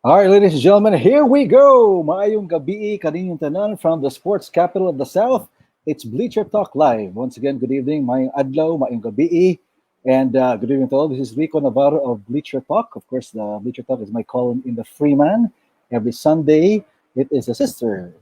All right, ladies and gentlemen, here we go. Maayong gabi kaninyong tanan from the sports capital of the South. It's Bleacher Talk Live. Once again, good evening, maayong adlaw, maayong gabi, and good evening to all. This is Rico Navarro of Bleacher Talk. Of course, the Bleacher Talk is my column in the Freeman every Sunday. It is a sister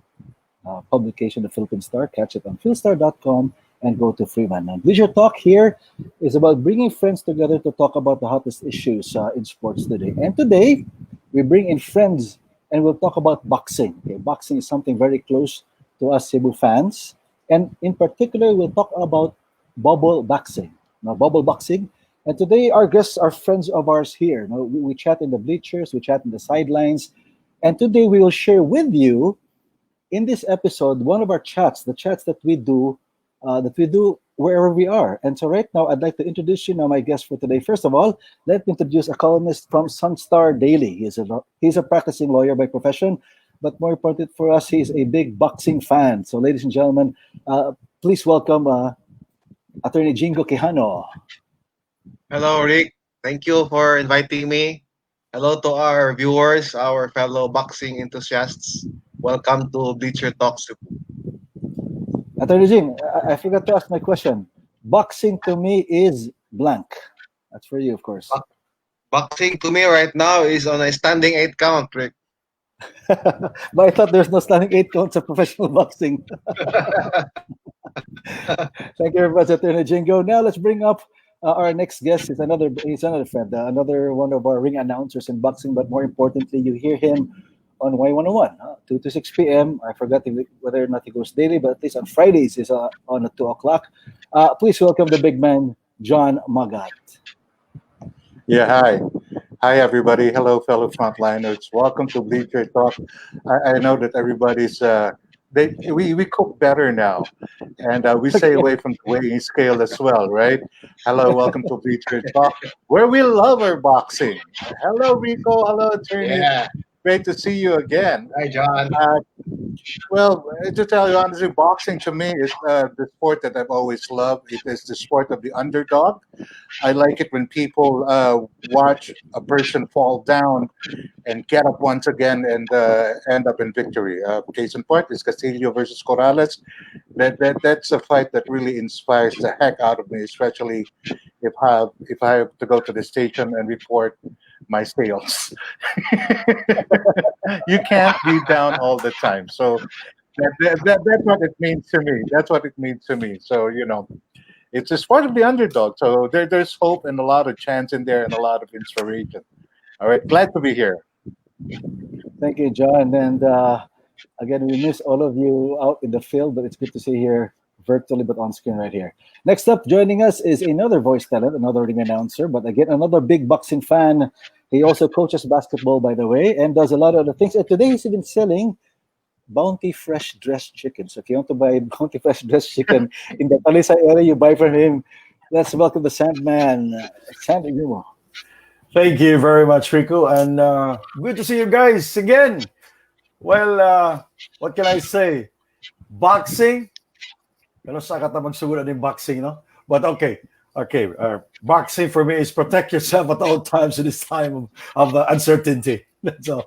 publication, the Philippine Star. Catch it on philstar.com and go to Freeman. And Bleacher Talk here is about bringing friends together to talk about the hottest issues in sports today. And today, we bring in friends and we'll talk about boxing. Okay, boxing is something very close to us Cebu fans. And in particular, we'll talk about bubble boxing. Now, bubble boxing. And today, our guests are friends of ours here. Now, we chat in the bleachers, we chat in the sidelines. And today, we will share with you in this episode one of our chats, the chats that we do wherever we are. And so right now, I'd like to introduce you now my guest for today. First of all, let me introduce a columnist from Sunstar Daily. He's a practicing lawyer by profession, but more important for us, he's a big boxing fan. So ladies and gentlemen, please welcome Attorney Jingo Quijano. Hello, Rick. Thank you for inviting me. Hello to our viewers, our fellow boxing enthusiasts. Welcome to Bleacher Talks. Attorney Jing, I forgot to ask my question. Boxing to me is blank. That's for you, of course. Boxing to me right now is on a standing 8 count, Rick. But I thought there's no standing 8 counts of professional boxing. Thank you very much, Attorney Jingo. Now let's bring up our next guest. He's another friend, another one of our ring announcers in boxing. But more importantly, you hear him on Y101, 2 to 6 p.m. I forgot whether or not he goes daily, but at least on Fridays is on at 2 o'clock. Please welcome the big man, John Magat. Yeah, hi. Hi, everybody. Hello, fellow frontliners. Welcome to Bleacher Talk. I know that everybody's, we cook better now, and we stay away from the weighing scale as well, right? Hello, welcome to Bleacher Talk, where we love our boxing. Hello, Rico. Hello, attorney. Yeah. Great to see you again. Hi, John. Well, to tell you honestly, boxing to me is the sport that I've always loved. It is the sport of the underdog. I like it when people watch a person fall down and get up once again and end up in victory. Case in point is Castillo versus Corrales. That's a fight that really inspires the heck out of me, especially if I have to go to the station and report my sales. You can't be down all the time. So that's what it means to me. That's what it means to me. So, it's a sport of the underdog. So there's hope and a lot of chance in there and a lot of inspiration. All right. Glad to be here. Thank you, John. And again, we miss all of you out in the field, but it's good to see you here virtually, but on screen right here. Next up, joining us is another voice talent, another ring announcer, but again, another big boxing fan. He also coaches basketball, by the way, and does a lot of other things. And today he's even selling Bounty Fresh Dressed Chicken. So if you want to buy Bounty Fresh Dressed Chicken in the Talisa area, you buy from him. Let's welcome the Sandman, Sandi. Thank you very much, Rico, and good to see you guys again. Well, what can I say? Boxing, pero saka ta magsugod din boxing, no? But okay. Boxing for me is protect yourself at all times in this time of uncertainty. That's all.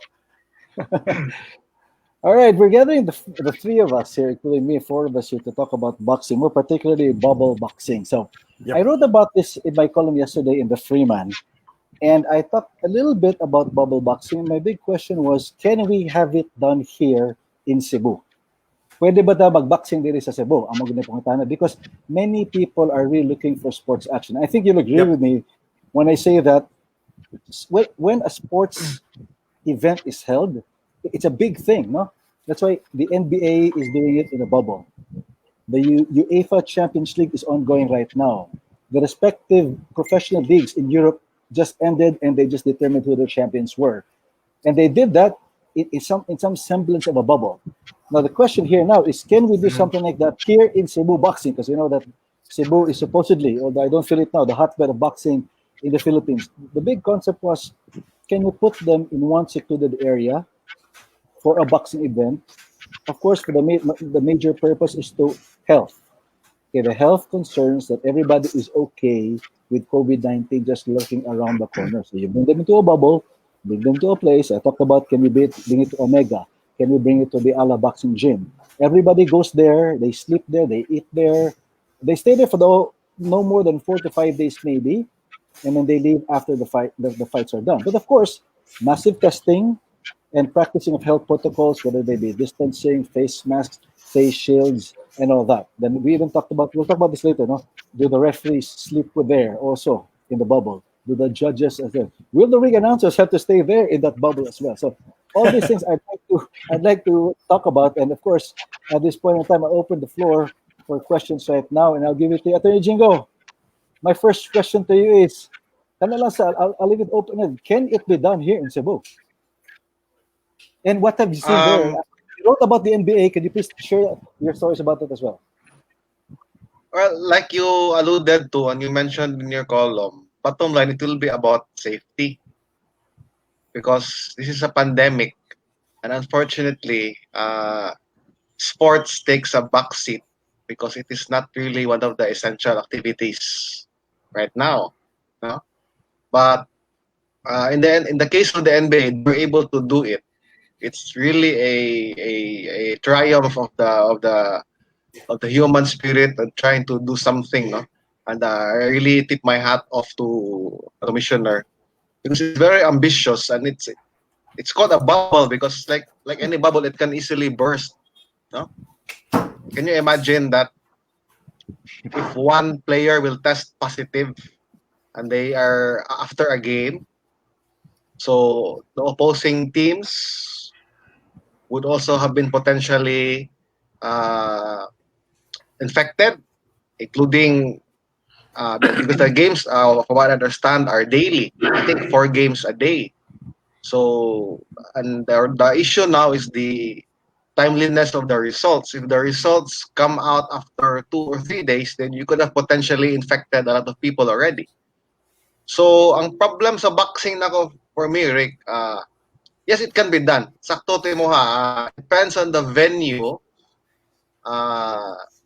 All right, we're gathering the three of us here, including me, four of us here, to talk about boxing, more particularly bubble boxing. So I wrote about this in my column yesterday in the Freeman, and I talked a little bit about bubble boxing. My big question was, can we have it done here in Cebu? Pwede ba daw mag-boxing dito sa Cebu? Ang maganda pong tanong, because many people are really looking for sports action. I think you'll agree with me when I say that when a sports event is held, it's a big thing, no? That's why the NBA is doing it in a bubble. The UEFA Champions League is ongoing right now. The respective professional leagues in Europe just ended, and they just determined who their champions were. And they did that in some semblance of a bubble. Now the question here now is, can we do something like that here in Cebu boxing? Because we know that Cebu is supposedly, although I don't feel it now, the hotbed of boxing in the Philippines. The big concept was, can you put them in one secluded area for a boxing event? Of course, for the major purpose is to health. Okay, the health concerns that everybody is okay with COVID-19 just lurking around the corner. So you bring them into a bubble, bring them to a place. I talked about, can we bring it to Omega? Can we bring it to the Ala Boxing Gym? Everybody goes there. They sleep there. They eat there. They stay there for no more than 4 to 5 days maybe, and then they leave after the fight. The fights are done. But of course, massive testing and practicing of health protocols, whether they be distancing, face masks, face shields, and all that. Then we even talked about, we'll talk about this later, no? Do the referees sleep there also in the bubble? Do the judges as well? Will the ring announcers have to stay there in that bubble as well? So all these things I'd like to talk about. And of course, at this point in time, I open the floor for questions right now, and I'll give it to Attorney Jingo. My first question to you is, I'll leave it open. Can it be done here in Cebu? And what have you seen there? You wrote about the NBA. Can you please share your stories about that as well? Well, like you alluded to and you mentioned in your column, bottom line, it will be about safety because this is a pandemic, and unfortunately, sports takes a backseat because it is not really one of the essential activities right now. No? But in the case of the NBA, they're able to do it. It's really a triumph of the human spirit and trying to do something, no? And I really tip my hat off to the commissioner because it's very ambitious and it's called a bubble because like any bubble, it can easily burst. No? Can you imagine that if one player will test positive and they are after a game, so the opposing teams would also have been potentially infected, including because the games, from what I understand, are daily. I think 4 games a day. So, and the issue now is the timeliness of the results. If the results come out after 2 or 3 days, then you could have potentially infected a lot of people already. So, ang problem sa boxing nako for me, Rick, yes, it can be done. Sakto mo ha. Depends on the venue.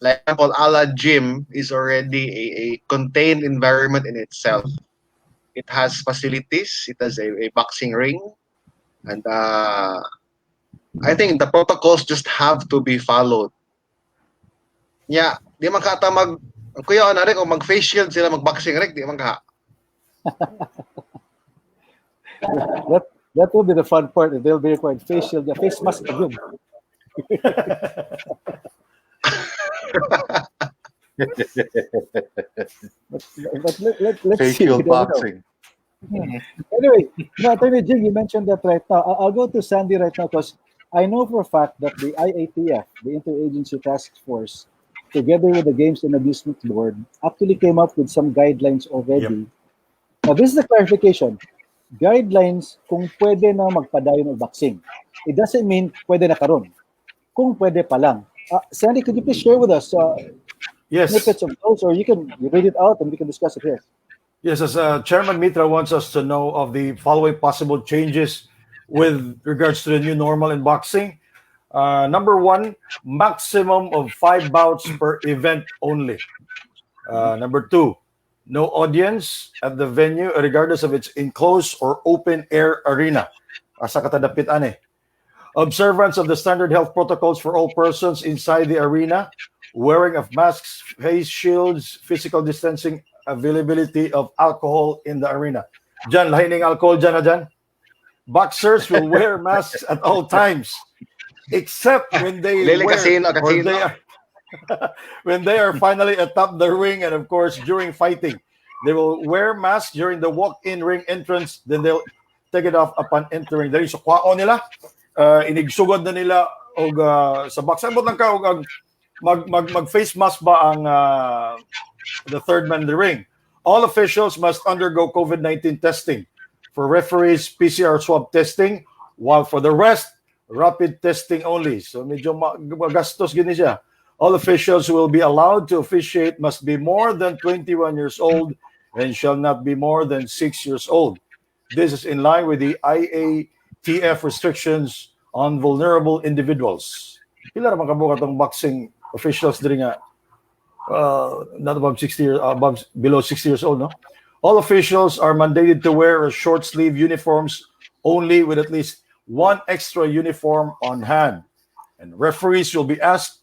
Like example, Ala Gym is already a contained environment in itself. It has facilities. It has a boxing ring, and I think the protocols just have to be followed. Yeah, di man ka ata kuya onare kung mag face shield sila mag boxing ring, di man ka. That will be the fun part. They'll be required face shield, the face mask again. but let's see. Facial boxing. Anyway, Attorney Jing, you mentioned that right now. I'll go to Sandi right now because I know for a fact that the IATF, the Interagency Task Force, together with the Games and Amusement Board, actually came up with some guidelines already. Yep. Now, this is a clarification. Guidelines kung pwede na magpadayon ng boxing. It doesn't mean pwede na karon. Kung pwede pa lang. Sandi, could you please share with us snippets of those, or you can read it out and we can discuss it here. Yes, as Chairman Mitra wants us to know of the following possible changes with regards to the new normal in boxing. Number 1, maximum of 5 bouts per event only. Number 2, no audience at the venue regardless of its enclosed or open air arena. Asa katadapit ane. Observance of the standard health protocols for all persons inside the arena, wearing of masks, face shields, physical distancing, availability of alcohol in the arena. Jan, lahining alcohol dyan na dyan. Boxers will wear masks at all times, except when they when they are finally atop the ring and of course during fighting. They will wear masks during the walk-in ring entrance, then they'll take it off upon entering. Dahil sa kwao nila, inigsugod na nila og sa box. Ang lang ka og mag face mask ba ang the third man in the ring. All officials must undergo COVID-19 testing. For referees, PCR swab testing, while for the rest, rapid testing only. So medyo magastos gini siya. All officials who will be allowed to officiate must be more than 21 years old and shall not be more than 6 years old. This is in line with the IATF restrictions on vulnerable individuals. Pila ra makabuka tong boxing officials diri nga not above 60 years, below 60 years old, no? All officials are mandated to wear short sleeve uniforms only with at least one extra uniform on hand. And referees will be asked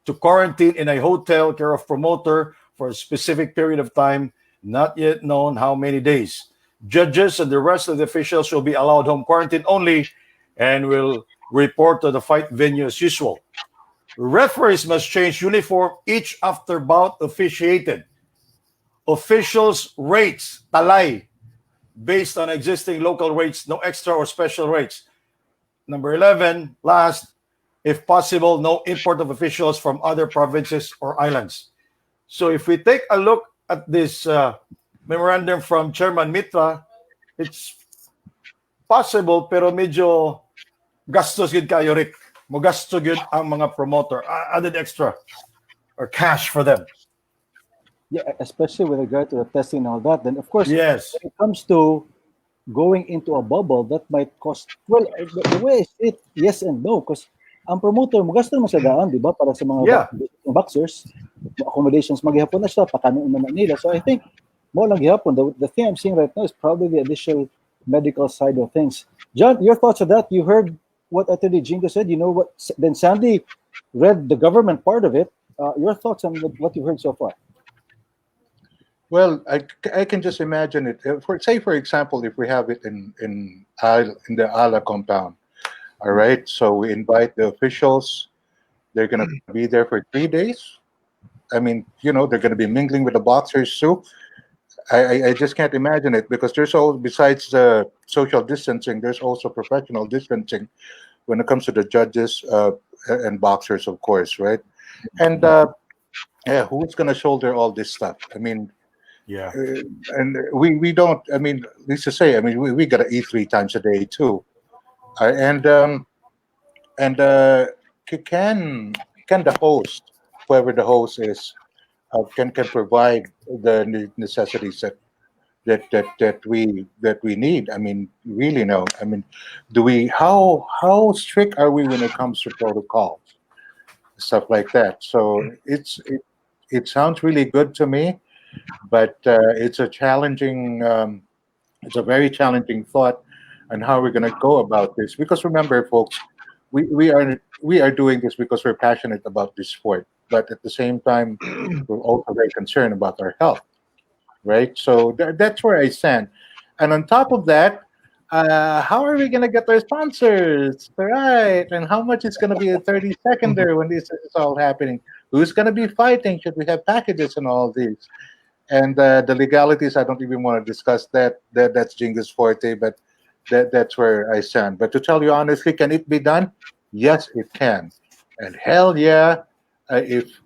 to quarantine in a hotel care of promoter for a specific period of time, not yet known how many days. Judges and the rest of the officials will be allowed home quarantine only and will report to the fight venue as usual. Referees must change uniform each after bout officiated. Officials' rates, talay, based on existing local rates, no extra or special rates. Number 11, last, if possible, no import of officials from other provinces or islands. So if we take a look at this memorandum from Chairman Mitra, it's possible pero medyo gastos yun kayo, Rick. Magasto yun ang mga promoter. Added extra or cash for them. Yeah, especially with regard to the testing and all that. Then, of course, Yes. when it comes to going into a bubble, that might cost, well, the way I see it, yes and no, because ang promoter, magasto naman sa daan, di ba, para sa mga Yeah. boxers, accommodations, maghihapon na siya, pakanon na nila. So I think, more lang gihapon, the thing I'm seeing right now is probably the additional medical side of things. John, your thoughts on that? You heard what Atty. Jingo said. You know what? Then Sandi read the government part of it. Your thoughts on what you heard so far? Well, I can just imagine it. For example, if we have it in the Ala compound, all right. So we invite the officials. They're going to be there for 3 days. I mean, they're going to be mingling with the boxers too. I just can't imagine it, because there's also, besides the social distancing, there's also professional distancing when it comes to the judges and boxers, of course, right? And who's going to shoulder all this stuff? I mean, Yeah. and we don't. I mean, needs to say. I mean, we got to eat 3 times a day too, and can the host, whoever the host is, can provide the necessities that we need. I mean, really, no. I mean, do we? How strict are we when it comes to protocols, stuff like that? So it sounds really good to me, but it's a challenging. It's a very challenging thought on how we're going to go about this. Because remember, folks, we are doing this because we're passionate about this sport, but at the same time, we're also very concerned about our health, right? So that's where I stand. And on top of that, how are we going to get our sponsors, right? And how much is going to be a 30-seconder when this is all happening? Who's going to be fighting? Should we have packages and all these? And the legalities, I don't even want to discuss that. That's Jingo's forte, but that's where I stand. But to tell you honestly, can it be done? Yes, it can. And hell yeah, if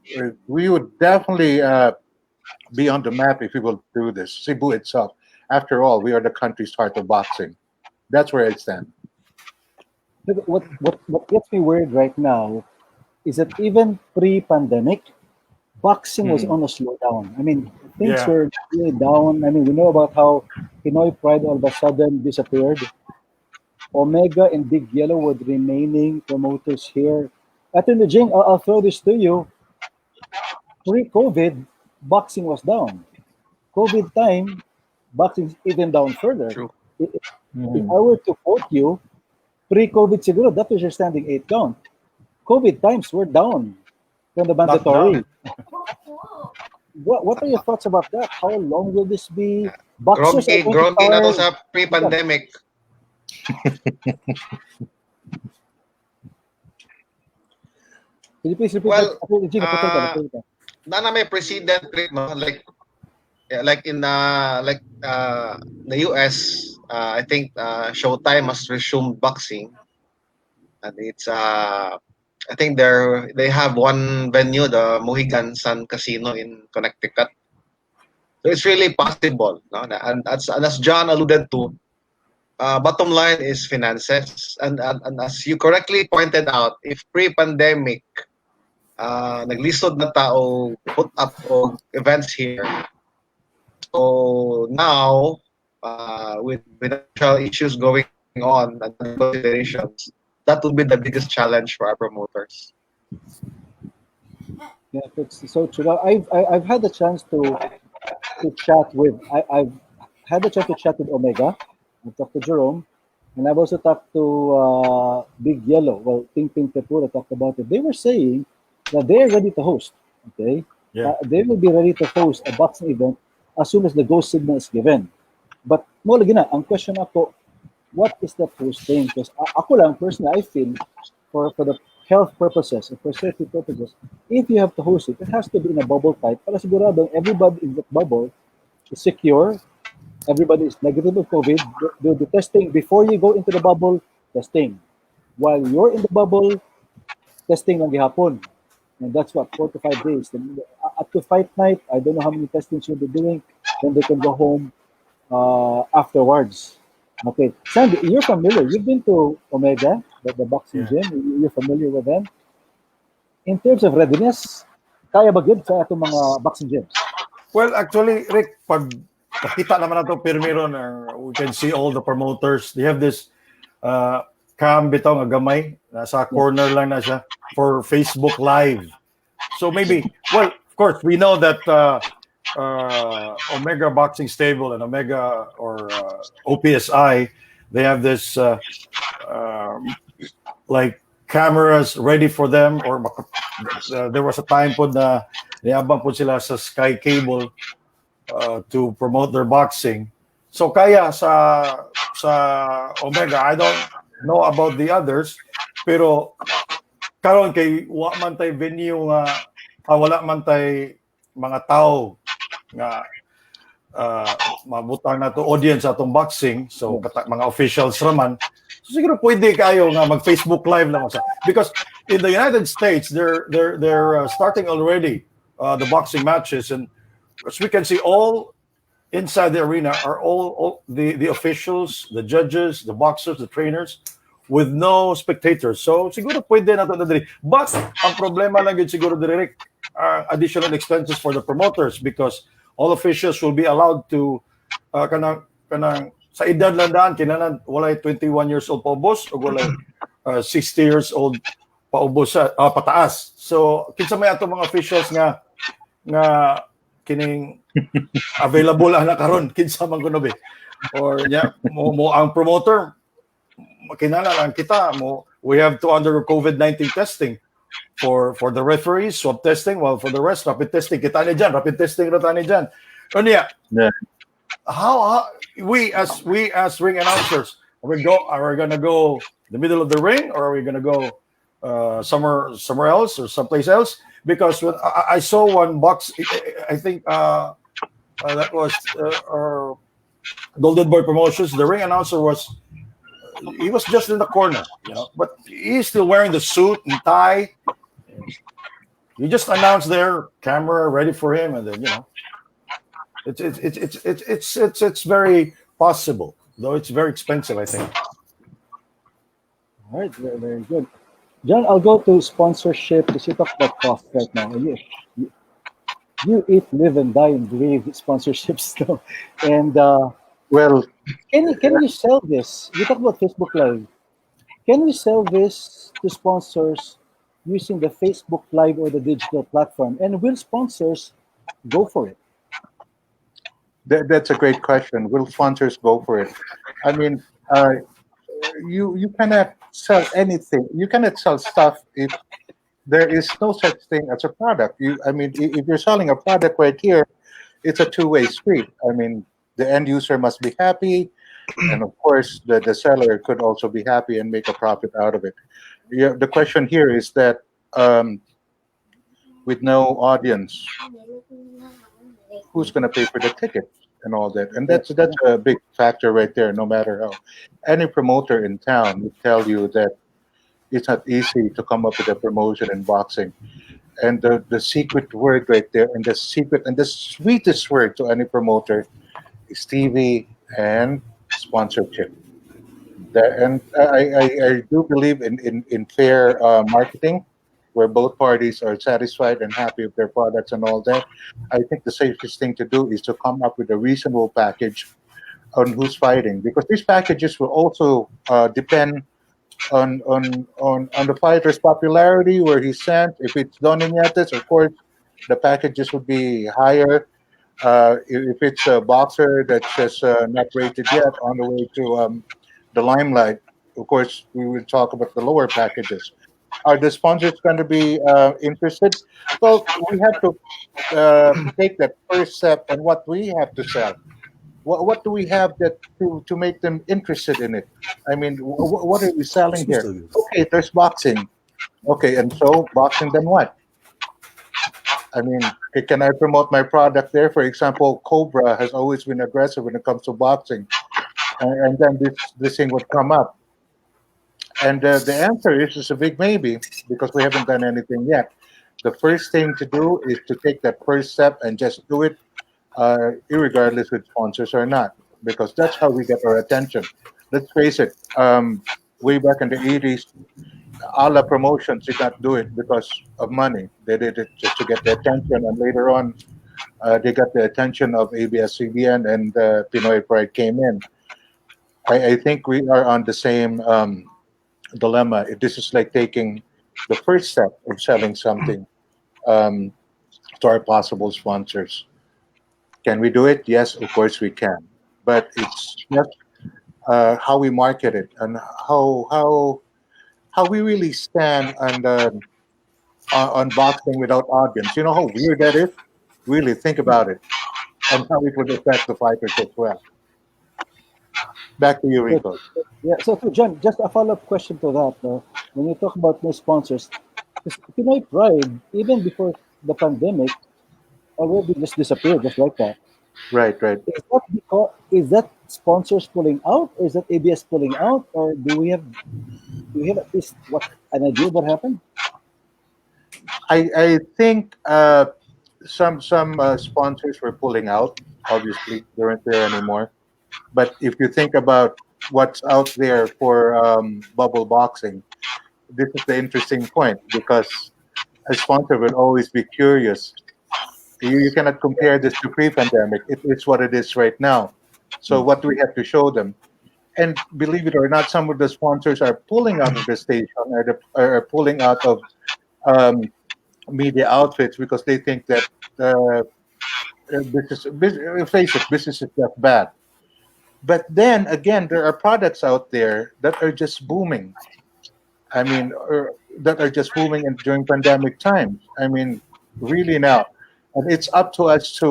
we would definitely be on the map if we will do this. Cebu itself. After all, we are the country's heart of boxing. That's where I stand. What gets me worried right now is that even pre-pandemic, boxing was on a slowdown. I mean, things were really down. I mean, we know about how Pinoy Pride all of a sudden disappeared. Omega and Big Yellow were the remaining promoters here. Atty. Jing, I'll throw this to you. Pre-COVID, boxing was down. COVID time, boxing is even down further. True. If I were to quote you, pre-COVID siguro, that was your standing 8 count. COVID times were down from the mandatory. What are your thoughts about that? How long will this be? Boxers are going to Groggy na to start- sa pre-pandemic. Can you please repeat Well, that? Jing, repeat that. Na may precedent no? like in the US, I think Showtime has resumed boxing, and it's I think they have one venue, the Mohegan Sun Casino in Connecticut. So it's really possible, no? And as John alluded to, bottom line is finances, and as you correctly pointed out, if pre-pandemic naglisod na tao put up og events here. So now, with financial issues going on and considerations, that would be the biggest challenge for our promoters. Yeah, it's so true. I've had the chance to chat with I've had the chance to chat with Omega. I talked to Jerome. and I've also talked to Big Yellow. Well, Ting Ting Tepura talked about it. They were saying that they're ready to host. Okay, Yeah. they will be ready to host a boxing event as soon as the go signal is given. But mo lagi na, ang question ako, what is the hosting? Because ako lang, personally, I feel for the health purposes and for safety purposes, if you have to host it, it has to be in a bubble type para sigurado everybody in that bubble is secure, everybody is negative of COVID, do the testing before you go into the bubble, testing. While you're in the bubble, testing lang gihapon. And that's what, 4 to 5 days. Then, up to fight night, I don't know how many testings you'll be doing. Then they can go home afterwards. Okay. Sandy, you're familiar. You've been to Omega, the boxing Yeah. gym. You're familiar with them. In terms of readiness, kaya ba good sa itong mga boxing gyms? Well, actually, Rick, pag nakita naman nato pirmiro na we can see all the promoters. They have this cam bitaw nga gamay. Nasa corner lang na siya for Facebook Live. So maybe, well, of course, we know that Omega Boxing Stable and Omega or OPSI, they have this like cameras ready for them or there was a time po na niabang po sila sa Sky Cable to promote their boxing. So kaya sa Omega, I don't know about the others, pero karon kay wa man tay venue nga wala man tay mga tao nga mabutang na to audience atong boxing, so mga officials raman. So siguro pwede kayo nga mag Facebook Live lang sa because in the United States they're starting already the boxing matches, and as we can see all inside the arena are all the officials, the judges, the boxers, the trainers with no spectators. So siguro pwede na to na diri. But ang problema lang yun siguro diri additional expenses for the promoters because all officials will be allowed to kanang sa edad lang daan kinahanglan walay 21 years old paubos o walay 60 years old paubos pataas. So kinsa may ato mga officials nga kining available ana karon kinsa man kuno be or mo ang promoter kinahanglan kita mo we have to undergo COVID-19 testing for the referees, swab testing, while for the rest rapid testing kita ni dyan, rapid testing rata ni dyan. Unya, how we as ring announcers are we gonna go the middle of the ring or are we gonna go somewhere else or someplace else? Because when I saw one box, I think that was Golden Boy Promotions. The ring announcer he was just in the corner, but he's still wearing the suit and tie. You just announced their camera ready for him, and then it's very possible, though it's very expensive, I think. All right, very, very good. John, I'll go to sponsorship because you talk about cost right now. You eat, live, and die and breathe sponsorships now. And Well, can you sell this? You talk about Facebook Live. Can we sell this to sponsors using the Facebook Live or the digital platform? And will sponsors go for it? that's a great question. Will sponsors go for it? I mean, you cannot sell anything. You cannot sell stuff if there is no such thing as a product. If you're selling a product right here, it's a two-way street. I mean, the end user must be happy, and of course, the seller could also be happy and make a profit out of it. The question here is that with no audience, who's going to pay for the ticket and all that? And that's a big factor right there. No matter how, any promoter in town would tell you that it's not easy to come up with a promotion in boxing. And the secret word right there, and the sweetest word to any promoter is TV and sponsorship. And I do believe in fair marketing, where both parties are satisfied and happy with their products and all that. I think the safest thing to do is to come up with a reasonable package on who's fighting, because these packages will also depend on the fighter's popularity, where he's sent. If it's Don Iñates, of course, the packages would be higher. If it's a boxer that's just not rated yet, on the way the limelight, of course, we will talk about the lower packages. Are the sponsors going to be interested? Well, we have to take that first step on what we have to sell. What do we have that to make them interested in it? I mean, what are we selling here? Okay, there's boxing. Okay, and so boxing, then what? I mean, can I promote my product there? For example, Cobra has always been aggressive when it comes to boxing, and then this thing would come up. And the answer is a big maybe because we haven't done anything yet. The first thing to do is to take that first step and just do it, irregardless with sponsors or not, because that's how we get our attention. Let's face it. Way back in the 80s, Ala Promotions did not do it because of money. They did it just to get the attention, and later on, they got the attention of ABS-CBN, and Pinoy Pride came in. I think we are on the same dilemma. This is like taking the first step of selling something um, to our possible sponsors. Can we do it? Yes, of course we can. But it's just how we market it and how we really stand on boxing without audience. You know how weird that is? Really think about it and how it would affect the fighters as well. Back to you, So, Rico. yeah, so to John, just a follow-up question to that. When you talk about no sponsors, because Pinoy Pride, even before the pandemic, already just disappeared, just like that. Right, right. Is that sponsors pulling out, or is that ABS pulling out, or do we have at least what an idea what happened? I think some sponsors were pulling out. Obviously, they weren't there anymore. But if you think about what's out there for bubble boxing, this is the interesting point because a sponsor will always be curious. You cannot compare this to pre-pandemic. It's what it is right now. So what do we have to show them? And believe it or not, some of the sponsors are pulling out of the station are pulling out of um, media outfits because they think that face it, business is just bad. But then again, there are products out there that are just booming. I mean, that are just booming during pandemic times. I mean, really now, and it's up to us to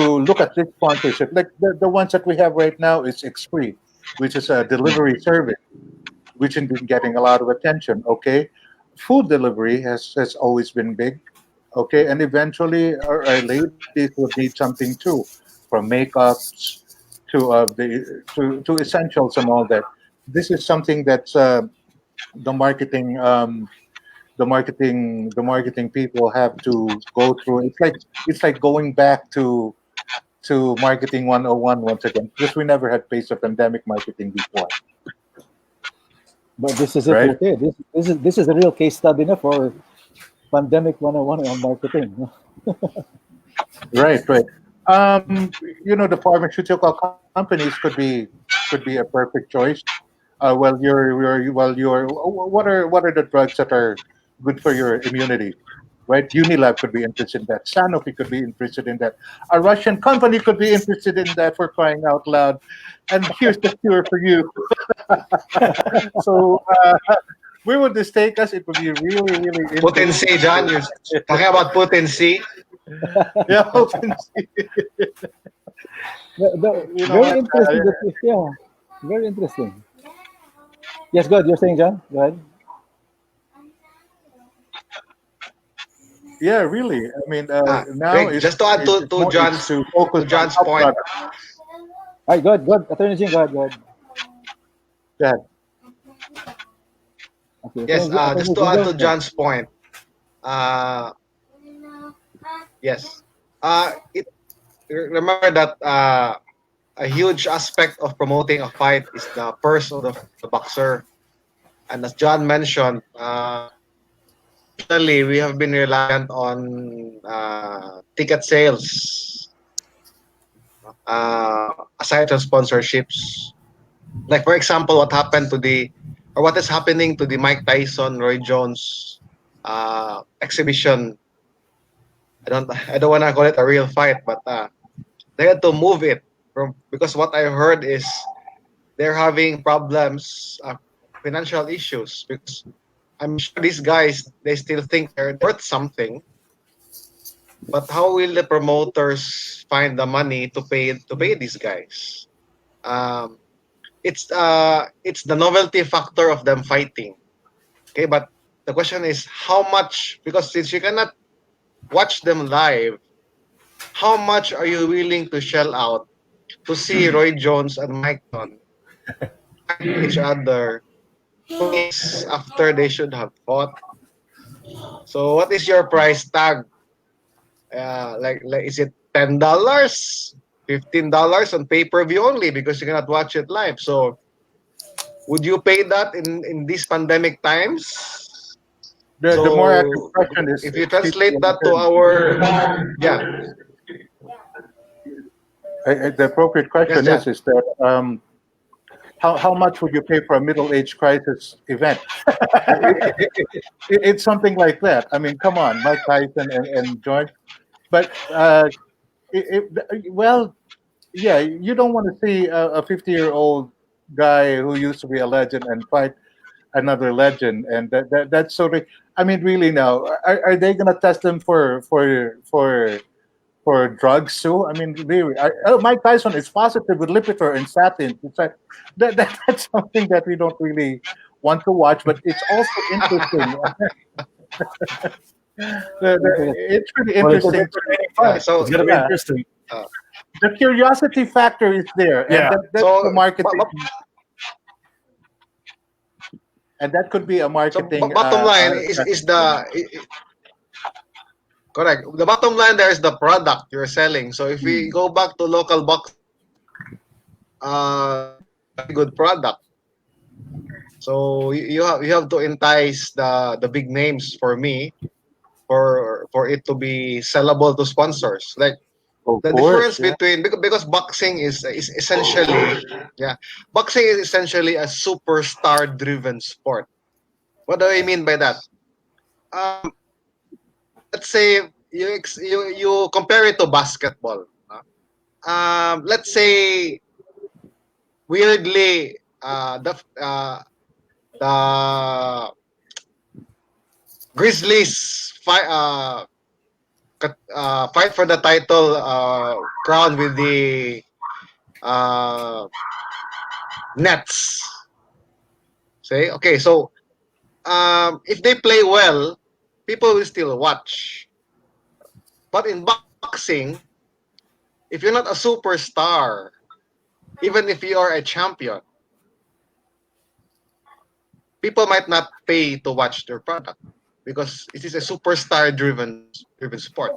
look at this sponsorship. Like the ones that we have right now is Expree, which is a delivery service, which has been getting a lot of attention. Okay, food delivery has always been big. Okay, and eventually our ladies would need something too, from makeups to essentials and all that. This is something that's the marketing the marketing people have to go through. It's like going back to marketing 101 once again because we never had faced a pandemic marketing before, But this is it right? right here. This is a real case study na for pandemic 101 on marketing. Right, right. The pharmaceutical companies could be a perfect choice. What are the drugs that are good for your immunity? Right, Unilab could be interested in that. Sanofi could be interested in that. A Russian company could be interested in that for crying out loud. And here's the cure for you. So where would this take us? It would be really, really interesting. Potency, John. You're talking about potency. Yeah, open sea. You know Very what? interesting. Yeah, very interesting. Yes, go ahead. You're saying, John? Go ahead. Yeah, really. I mean, now Greg, it's just to add it's to more it's John's to focus to on John's top point. products. All right, go ahead. Go ahead. Attorney Jing, go ahead. Go ahead. Go ahead. Okay, Yes, Attorney just to add Jingo. to John's point. Uh, yes. It remember that a huge aspect of promoting a fight is the purse of the boxer. And as John mentioned, traditionally we have been reliant on ticket sales, aside from sponsorships. Like for example, what is happening to the Mike Tyson, Roy Jones exhibition. I don't want to call it a real fight, but they had to move it from because what I heard is they're having problems, financial issues, because I'm sure these guys, they still think they're worth something. But how will the promoters find the money to pay these guys? Um, it's the novelty factor of them fighting. Okay, but the question is how much, because since you cannot watch them live, how much are you willing to shell out to see Roy Jones and Mike Ton fight each other 2 weeks after they should have fought? So what is your price tag? Like is it $10, $15 on pay-per-view only because you cannot watch it live? So would you pay that in these pandemic times? The more accurate So question is, if you translate that to our, yeah, the appropriate question yes, is that how much would you pay for a middle age crisis event? It's something like that. I mean, come on, Mike Tyson and George. But well, yeah, you don't want to see a 50-year-old guy who used to be a legend and fight another legend, and that's sort of. I mean, really now, are they going to test them for drugs too? I mean, really, Mike Tyson is positive with Lipitor and statins. It's like that's something that we don't really want to watch, but it's also interesting. It's really Well, it's interesting. entertaining yeah. fight. So It's gonna be Yeah, interesting. uh, the curiosity factor is there, and Yeah. that's so the marketing, but, and that could be a marketing. bottom line is correct. The bottom line there is the product you're selling. So if we go back to local box, very good product. So you have to entice the big names for me for it to be sellable to sponsors. Like Of the course, difference yeah. between, because boxing is essentially, yeah, boxing is essentially a superstar driven sport. What do I mean by that? Um, let's say you compare it to basketball. Let's say weirdly, the Grizzlies fight for the title crown with the uh, Nets. Say okay, so if they play well, people will still watch. But in boxing, if you're not a superstar, even if you are a champion, people might not pay to watch their product because it is a superstar driven sport,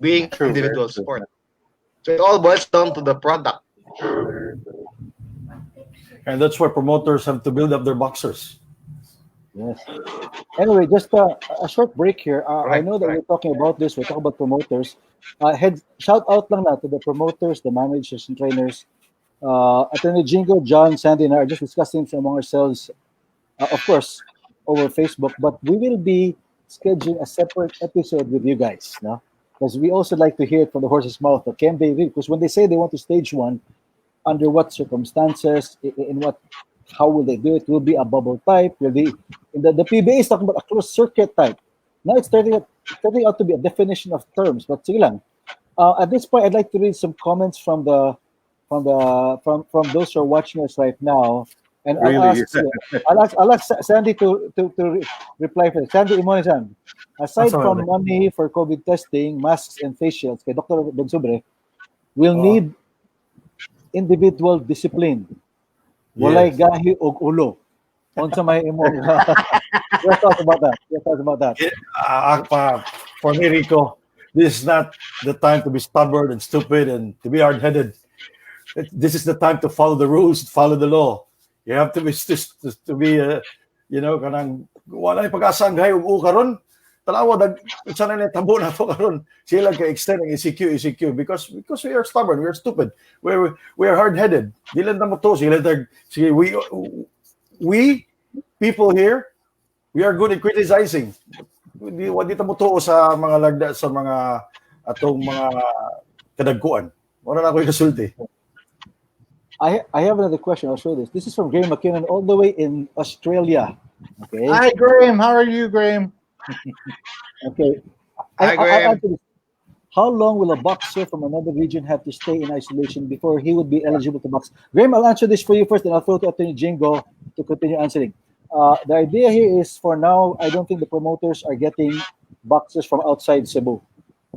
being an True, very individual true. sport. So it all boils down to the product. And that's why promoters have to build up their boxers. Yes. Anyway, just a short break here. I Correct, know that we're correct. talking about this. We're talking about promoters. Shout out lang na to the promoters, the managers and trainers. Attorney Jingo, John, Sandy, and I are just discussing among ourselves, of course, over Facebook. But we will be scheduling a separate episode with you guys, no? Because we also like to hear it from the horse's mouth. Can they really? Because when they say they want to stage one, under what circumstances, in what, how will they do it? Will be a bubble type? Will be in the PBA is talking about a closed circuit type. Now it's turning out to be a definition of terms. But sige lang. At this point, I'd like to read some comments from those who are watching us right now, and Really, I'll ask Sandy to reply for it. Sandy Imonesan, aside from Absolutely. money for COVID testing, masks and face shields, kay Dr. Bensubre, we'll Oh, need individual discipline. Walay yes. gahi og ulo. Unsa may imong your thoughts about that? Your thoughts about that? For me, Rico, this is not the time to be stubborn and stupid and to be hard-headed. This is the time to follow the rules, follow the law. You have to be to be kanang wala pag-asa ang gahay ug karon. Talawa unsa na tabo na to karon. Sila ka extend ang ECQ because we are stubborn, we are stupid. We are hard-headed. Dili na mo to sila sige we people here, we are good at criticizing. Di ta mo to sa mga lagda sa mga atong mga kadagkuan. Wala na ako kasulti. I have another question. I'll show this. This is from Gray McKinnon, all the way in Australia. Okay. Hi, Graham. How are you, Graham? Okay. Hi, I'll Graham. answer this. How long will a boxer from another region have to stay in isolation before he would be eligible to box? Graham, I'll answer this for you first, and I'll throw to Attorney Jingo to continue answering. The idea here is, for now, I don't think the promoters are getting boxers from outside Cebu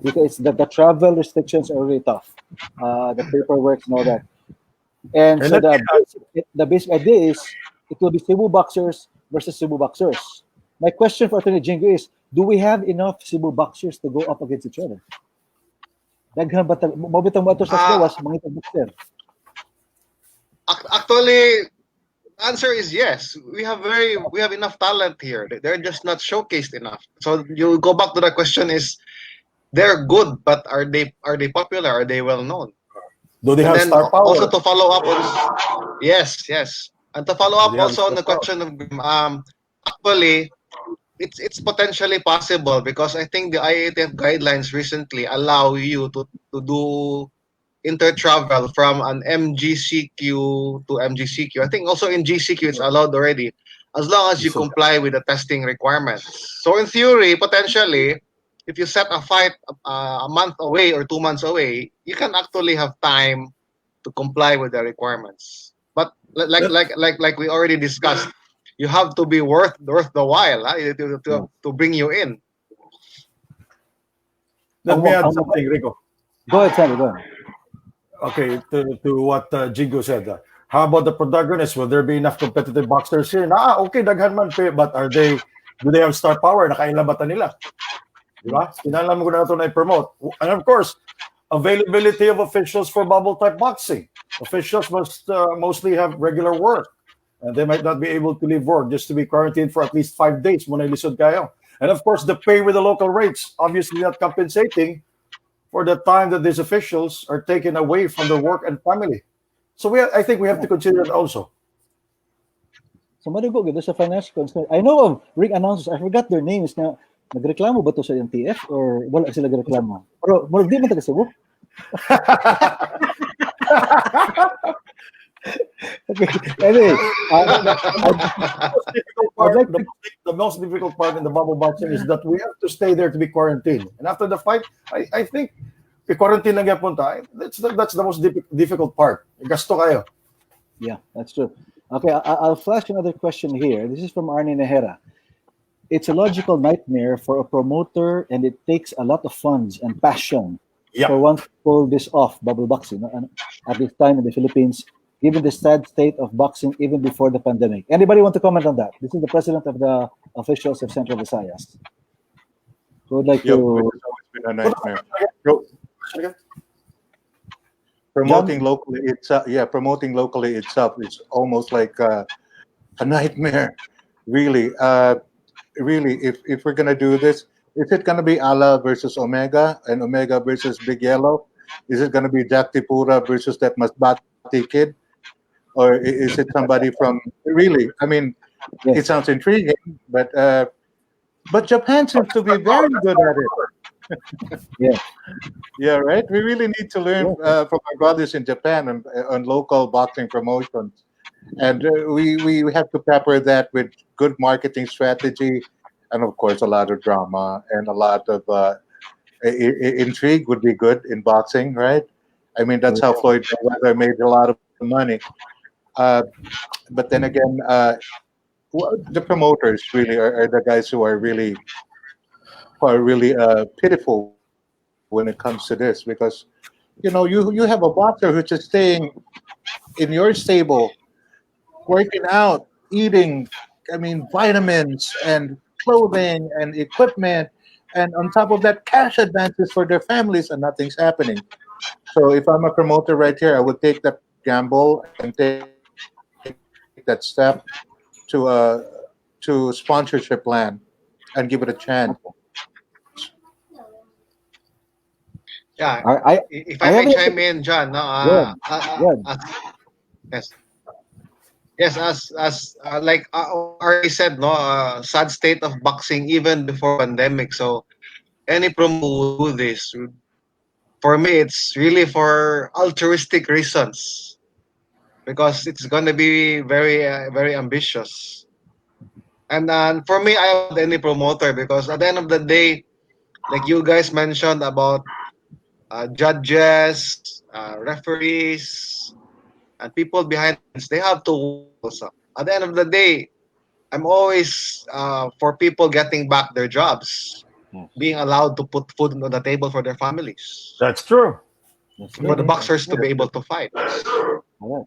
because the travel restrictions are really tough, the paperwork and all that. And And so let me the basic idea is it will be Cebu boxers versus Cebu boxers. My question for Attorney Jingo is, do we have enough Cebu boxers to go up against each other? Daghan ba mabitang batos sa Uh, gawas mga boxer. Actually, answer is yes. We have enough talent here. They're just not showcased enough. So you go back to the question is they're good, but are they popular? Are they well known? do they And have then star also power? to follow up on yes. And to follow Do up they have also on star the power? question of actually it's potentially possible because I think the IATF guidelines recently allow you to do inter-travel from an MGCQ to MGCQ. I think also in GCQ it's allowed already, as long as you So, comply with the testing requirements. So in theory, potentially, if you set a fight a month away or 2 months away, you can actually have time to comply with the requirements. But let, like we already discussed, you have to be worth the while Yeah. to bring you in. let me add something, Rico. Go ahead, Sandy, go ahead. Okay, to what Jingo said. How about the protagonists? Will there be enough competitive boxers here? Okay, daghan man, but do they have star power? Nakailabatan nila. Di ba? Kailangan mo na ito na i-promote. And of course, availability of officials for bubble type boxing. Officials must mostly have regular work. And they might not be able to leave work just to be quarantined for at least 5 days. Muna ilisod kayo. And of course, the pay with the local rates, obviously not compensating for the time that these officials are taken away from their work and family. So I think we have to consider it also. So madugo gid sa financial concern. I know of ring announcers. I forgot their names na nagreklamo ba to sa NTF or wala sila nagreklamo. Pero murag di man taga Cebu. Okay. Anyway, The most difficult part in the bubble boxing is that we have to stay there to be quarantined. And after the fight, I think quarantine lang yapon ta. That's the most difficult part. Gasto kayo. yeah, that's true. Okay, I'll flash another question here. This is from Arnie Nehera. It's a logical nightmare for a promoter, and it takes a lot of funds and passion for Yeah. one to pull this off, bubble boxing, no? And at this time in the Philippines, given the sad state of boxing even before the pandemic. Anybody want to comment on that? This is the president of the officials of Central Visayas. Who would like Yep, to? which has always been a nightmare. Pro- Promoting locally itself, promoting locally itself is almost like a nightmare. Really, really, if we're gonna do this, is it gonna be Ala versus Omega and Omega versus Big Yellow? Is it gonna be Jack Tipura versus that Masbate kid, or is it somebody from? Really, I mean, it Yes. sounds intriguing, but Japan seems to be very good at it. Yeah. Yeah, right. We really need to learn from our brothers in Japan on local boxing promotions, and we have to pepper that with good marketing strategy, and of course a lot of drama and a lot of intrigue would be good in boxing, right? I mean that's how Floyd Mayweather made a lot of money. Uh, but then again, the promoters really are the guys who are really pitiful when it comes to this because you have a boxer who's just staying in your stable, working out, eating, I mean, vitamins and clothing and equipment, and on top of that, cash advances for their families, and nothing's happening. So if I'm a promoter right here, I would take that gamble and take that step to sponsorship plan and give it a chance. Yeah, I if I I may haven't. chime in, John, no, Yeah. Yeah. yes, yes, as like already said, no, sad state of boxing even before pandemic. So any promo who do this, for me, it's really for altruistic reasons. because it's going to be very ambitious. And for me, I want any promoter because at the end of the day, like you guys mentioned about judges, referees, and people behind us, they have to work also. At the end of the day, I'm always for people getting back their jobs, Yes. being allowed to put food on the table for their families, That's true. That's for the true. boxers to be able to fight. Alright.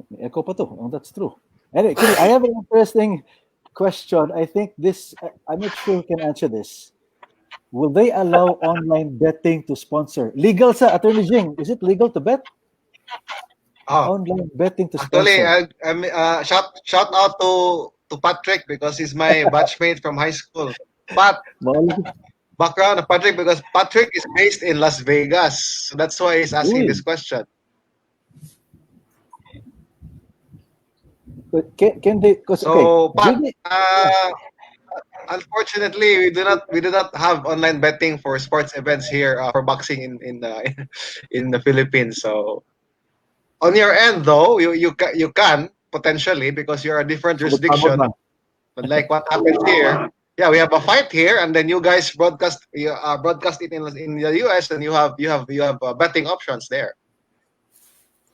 May echo pa to. Oh, that's true. Anyway, Kitty, I have an interesting question. I think this, I'm not sure who can answer this. Will they allow online betting to sponsor? Legal sa, Attorney Jing. Is it legal to bet? Oh, Online betting to actually, sponsor. shout out to Patrick because he's my batchmate from high school. But Bawal. background of Patrick because Patrick is based in Las Vegas, so that's why he's asking this Uy. question. But can they, because, okay, So, Pat, Jimmy, yeah, unfortunately, we do not have online betting for sports events here for boxing in in the Philippines. So, on your end, though, you can potentially because you're a different Sabot-sabot jurisdiction. lang. But like what happens here, yeah, we have a fight here, and then you guys broadcast it in the US, and you have betting options there.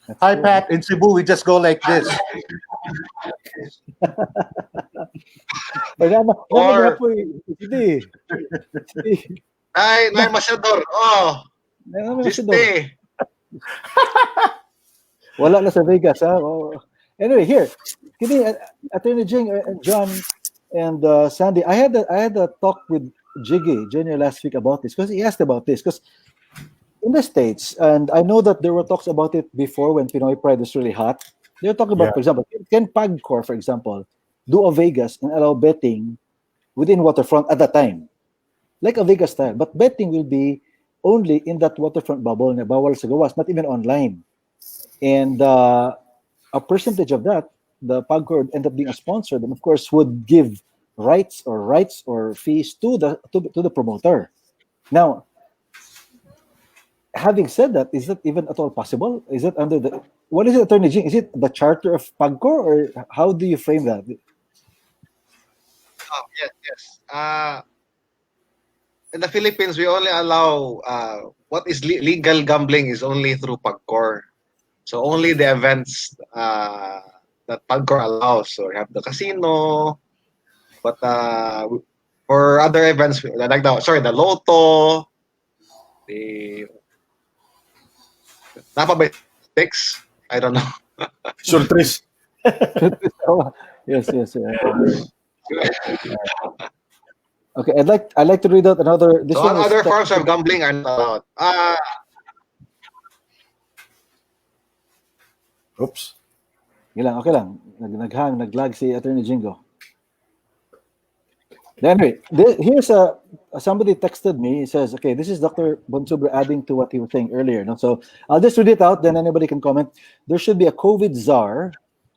that's Hi, true. Pat. In Cebu, we just go like this. But naman Or po, hindi. ay Masyador. Oh, Naman masyador. Jiste. Wala na sa Vegas, ha? Oh. Anyway, here, Kitty, Attorney Jing and John and Sandy, I had a talk with Jiggy Junior last week about this because he asked about this because in the States, and I know that there were talks about it before when Pinoy Pride was really hot. They were talking about, Yeah. for example, can Pagcor, for example, do a Vegas and allow betting within waterfront at that time, like a Vegas style, but betting will be only in that waterfront bubble na bawal sa gawas, not even online. And a percentage of that, the Pagcor would end up being a sponsor, and of course would give rights or fees to the promoter. Now, having said that, is that even at all possible? Is it under the what is it, Attorney Jing? Is it the charter of Pagcor, or how do you frame that? Oh, yes. In the Philippines, we only allow what is legal gambling is only through Pagcor. So only the events that Pagcor allows. So we have the casino, but for other events like the Lotto, the Napa by six. I don't know. Surprise. Yes. Okay, I'd like to read out another. This So one was other forms texted. of gambling are not allowed. Oops. Okay lang. Naglag si Attorney Jingo. Anyway, here's somebody texted me. He says, okay, this is Dr. Bonsubra adding to what he was saying earlier. No? So I'll just read it out, then anybody can comment. There should be a COVID czar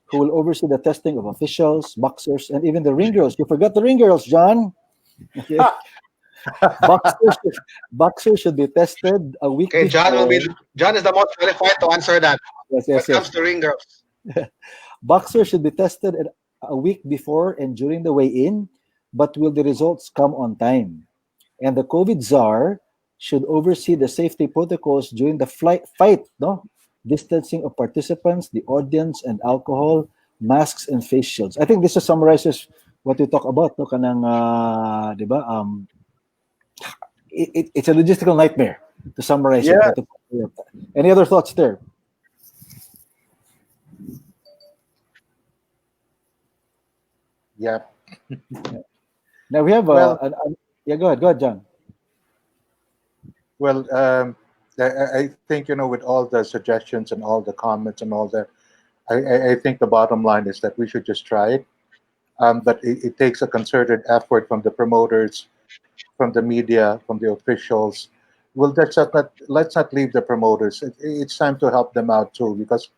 who will oversee the testing of officials, boxers, and even the ring girls. You forgot the ring girls, John. Okay. Boxers should be tested a week Okay, before. John is the most qualified to answer that. Yes. When it comes to ring girls. Boxers should be tested a week before and during the weigh-in, but will the results come on time? And the COVID czar should oversee the safety protocols during the fight, no? Distancing of participants, the audience, and alcohol, masks, and face shields. I think this just summarizes what we talk about, no? Kanang, di ba? It's a logistical nightmare to summarize it. Yeah. Any other thoughts there? Yeah. Now we have yeah. Go ahead, John. Well, I think, with all the suggestions and all the comments and all that, I think the bottom line is that we should just try it. But it takes a concerted effort from the promoters, from the media, from the officials. Well, let's not leave the promoters. It's time to help them out too, because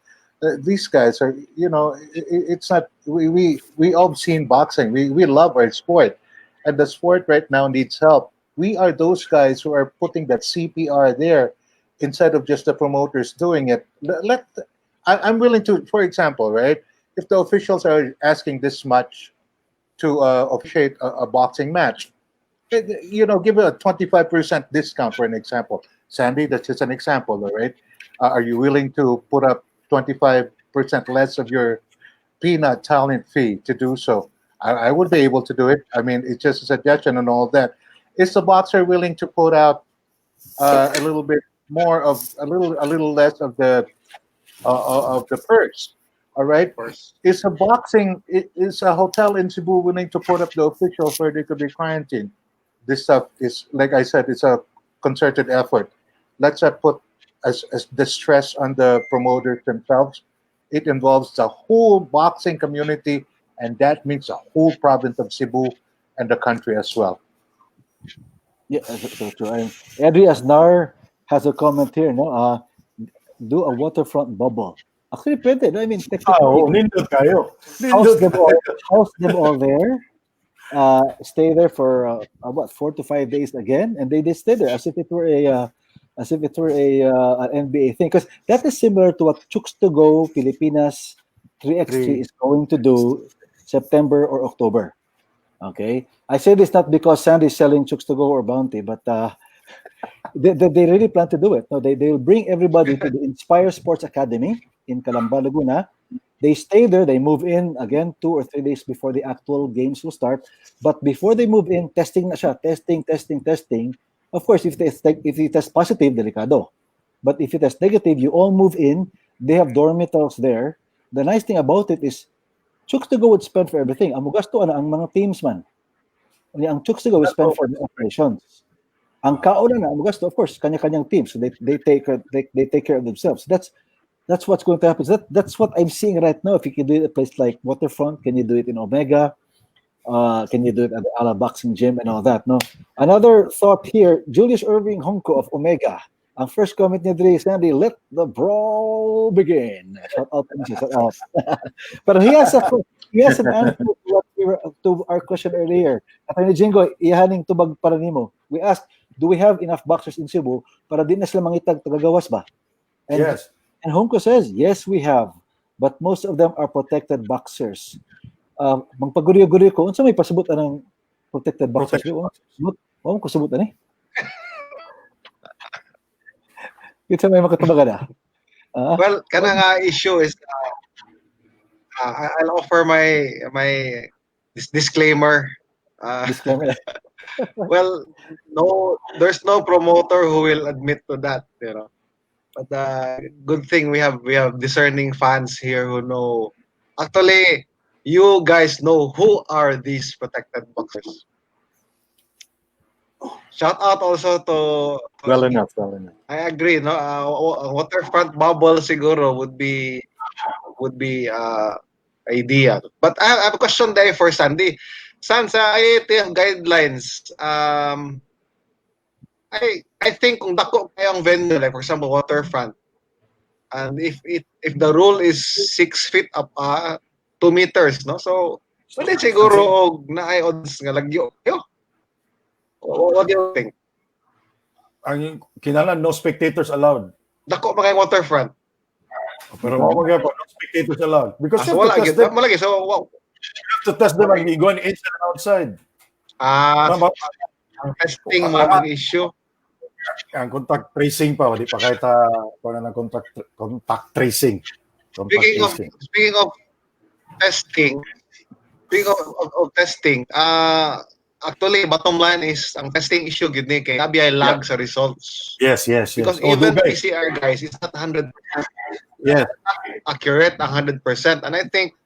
these guys are, it's not, we all seen boxing. We love our sport, and the sport right now needs help. We are those guys who are putting that CPR there instead of just the promoters doing it. I'm willing to, for example, right? If the officials are asking this much to officiate a boxing match, give it a 25% discount for an example. Sandy, that's just an example, all right? Are you willing to put up 25% less of your peanut talent fee to do so? I would be able to do it. I mean, it's just a suggestion and all that. Is the boxer willing to put out a little bit more of a little less of the purse? All right. Of course. Is a hotel in Cebu willing to put up the officials where they could be quarantined? This stuff is, like I said, it's a concerted effort. Let's not put as the stress on the promoters themselves. It involves the whole boxing community, and that means the whole province of Cebu and the country as well. Yeah, so true. And Adri Asnar has a comment here, no? Do a waterfront bubble. Actually, pwede. No? I mean, technically, Nindot kayo. house Nindot them all, kayo. house them all there. Stay there for what 4 to 5 days again, and they stay there as if it were an NBA thing. Because that is similar to what Chooks to Go Pilipinas 3x3 is going to do September or October. Okay, I say this not because Sandy is selling Chooks to Go or Bounty, but they really plan to do it. No, they will bring everybody to the Inspire Sports Academy in Calamba, Laguna. They stay there. They move in again 2 or 3 days before the actual games will start. But before they move in, testing na siya. Testing. Of course, if you test positive, delicado. But if you test negative, you all move in. They have dormitories there. The nice thing about it is, Chooks to Go would spend for everything. Ang mugasto ang mga teams man. Ang Chooks to Go would spend for the operations. Ang kauna na ang mugasto, of course, kanya-kanyang teams. So they take care of themselves. That's what's going to happen. That's what I'm seeing right now. If you can do it at a place like Waterfront, can you do it in Omega? Can you do it at the Ala Boxing Gym and all that? No. Another thought here, Julius Irving Honko of Omega. Ang first comment niya diri, Sandy, let the brawl begin. Shout out. But he has an answer to our question earlier. Atty. Jingo, ihaning tubag para nimo. We asked, do we have enough boxers in Cebu para di na sila mangitag tagagawas ba? And, Yes. And Honko says, yes, we have. But most of them are protected boxers. Magpaguryo-guryo ko, unsa may pasabot anang protected boxers? Wala ko sabot ani. Kita may makatubagan na. Well, kana nga issue is I'll offer my disclaimer. Disclaimer. Well, no, there's no promoter who will admit to that, you know. But good thing we have discerning fans here who know. Actually, you guys know who are these protected boxers. Shout out also to Well enough. I agree, no. Waterfront bubble siguro would be idea. But I have a question there for Sandi. San, sa IATF guidelines, I think kung dako kayang venue, like for example Waterfront, and if the rule is 6 feet up, 2 meters, no? So pwede siguro na ay odds nga lagyo. What do you think? Ang kinahanglan, no spectators allowed. Dako pa kay Waterfront. Pero no spectators allowed. Because you wala have to test them. malagi. So You have to test them and going inside and outside. Testing mo ang issue. Ang contact tracing pa, di pa kahit kung ano ng contact tracing. Speaking of testing, actually bottom line is ang testing issue gid ni kay abi ay lag sa results. Yes. Because even PCR guys, it's not 100% accurate 100%. And I think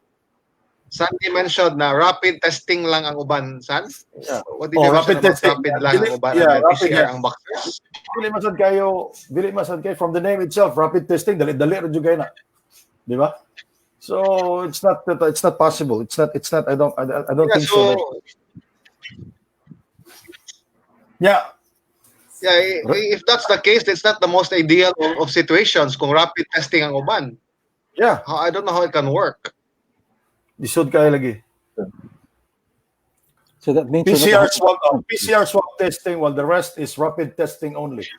Sandi mentioned na rapid testing lang ang uban, San? Yeah. What did you mention about rapid lang ang uban and PCR ang boxers? Dili masad kayo from the name itself, rapid testing, dali ra jud kayo na. Di ba? So it's not possible. It's not I don't think so. Yeah. If that's the case, it's not the most ideal of situations kung rapid testing ang uban. Yeah. I don't know how it can work. Lisod kayo lagi. So that means PCR swab testing, while the rest is rapid testing only.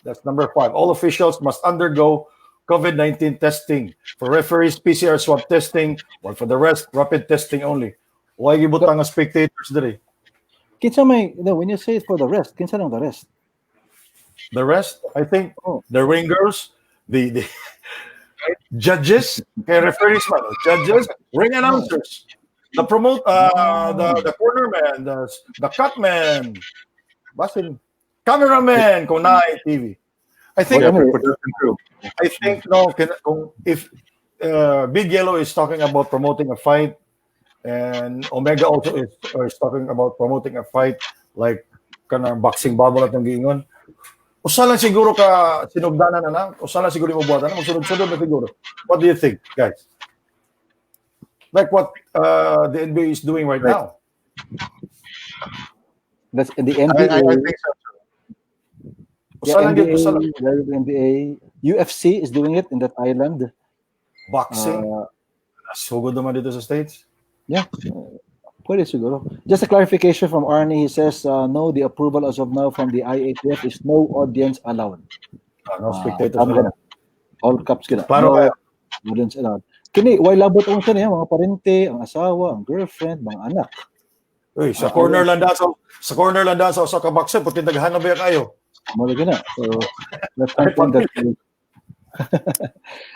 That's number 5. All officials must undergo COVID-19 testing. For referees, PCR swab testing, while for the rest, rapid testing only. Why gibutang ang spectators diri? Kinsa may, when you say it for the rest, kinsa lang the rest? The rest, I think, Oh. the ringers, the judges, kay referees man, judges, ring announcers, the the corner man, the cut man, basin, cameraman, kung na TV. I think Well, anyway, production crew. I think no, if Big Yellow is talking about promoting a fight, and Omega also is talking about promoting a fight like kanang boxing bubble at ng giingon. Usa lang siguro ka sinugdanan na lang, usa lang siguro imubuhatan na, magsunod-sunod na siguro. What do you think, guys? Like what the NBA is doing right now. that's the I NBA. think so. Usa lang gyud, usa lang. The NBA, UFC is doing it in that island. Boxing. Sugod naman dito sa States. Yeah, pwede siguro. Just a clarification from Arnie. He says, no, the approval as of now from the IATF is no audience allowed. No spectators Tama na ka na. All caps ka na. Paano No kaya? audience allowed. Kini, why labot ang siya niya, mga parente, ang asawa, ang girlfriend, mga anak. Uy, sa corner lang daw sa usa ka boxer, puti daghan na ba kayo? Mga na. So, that's something that...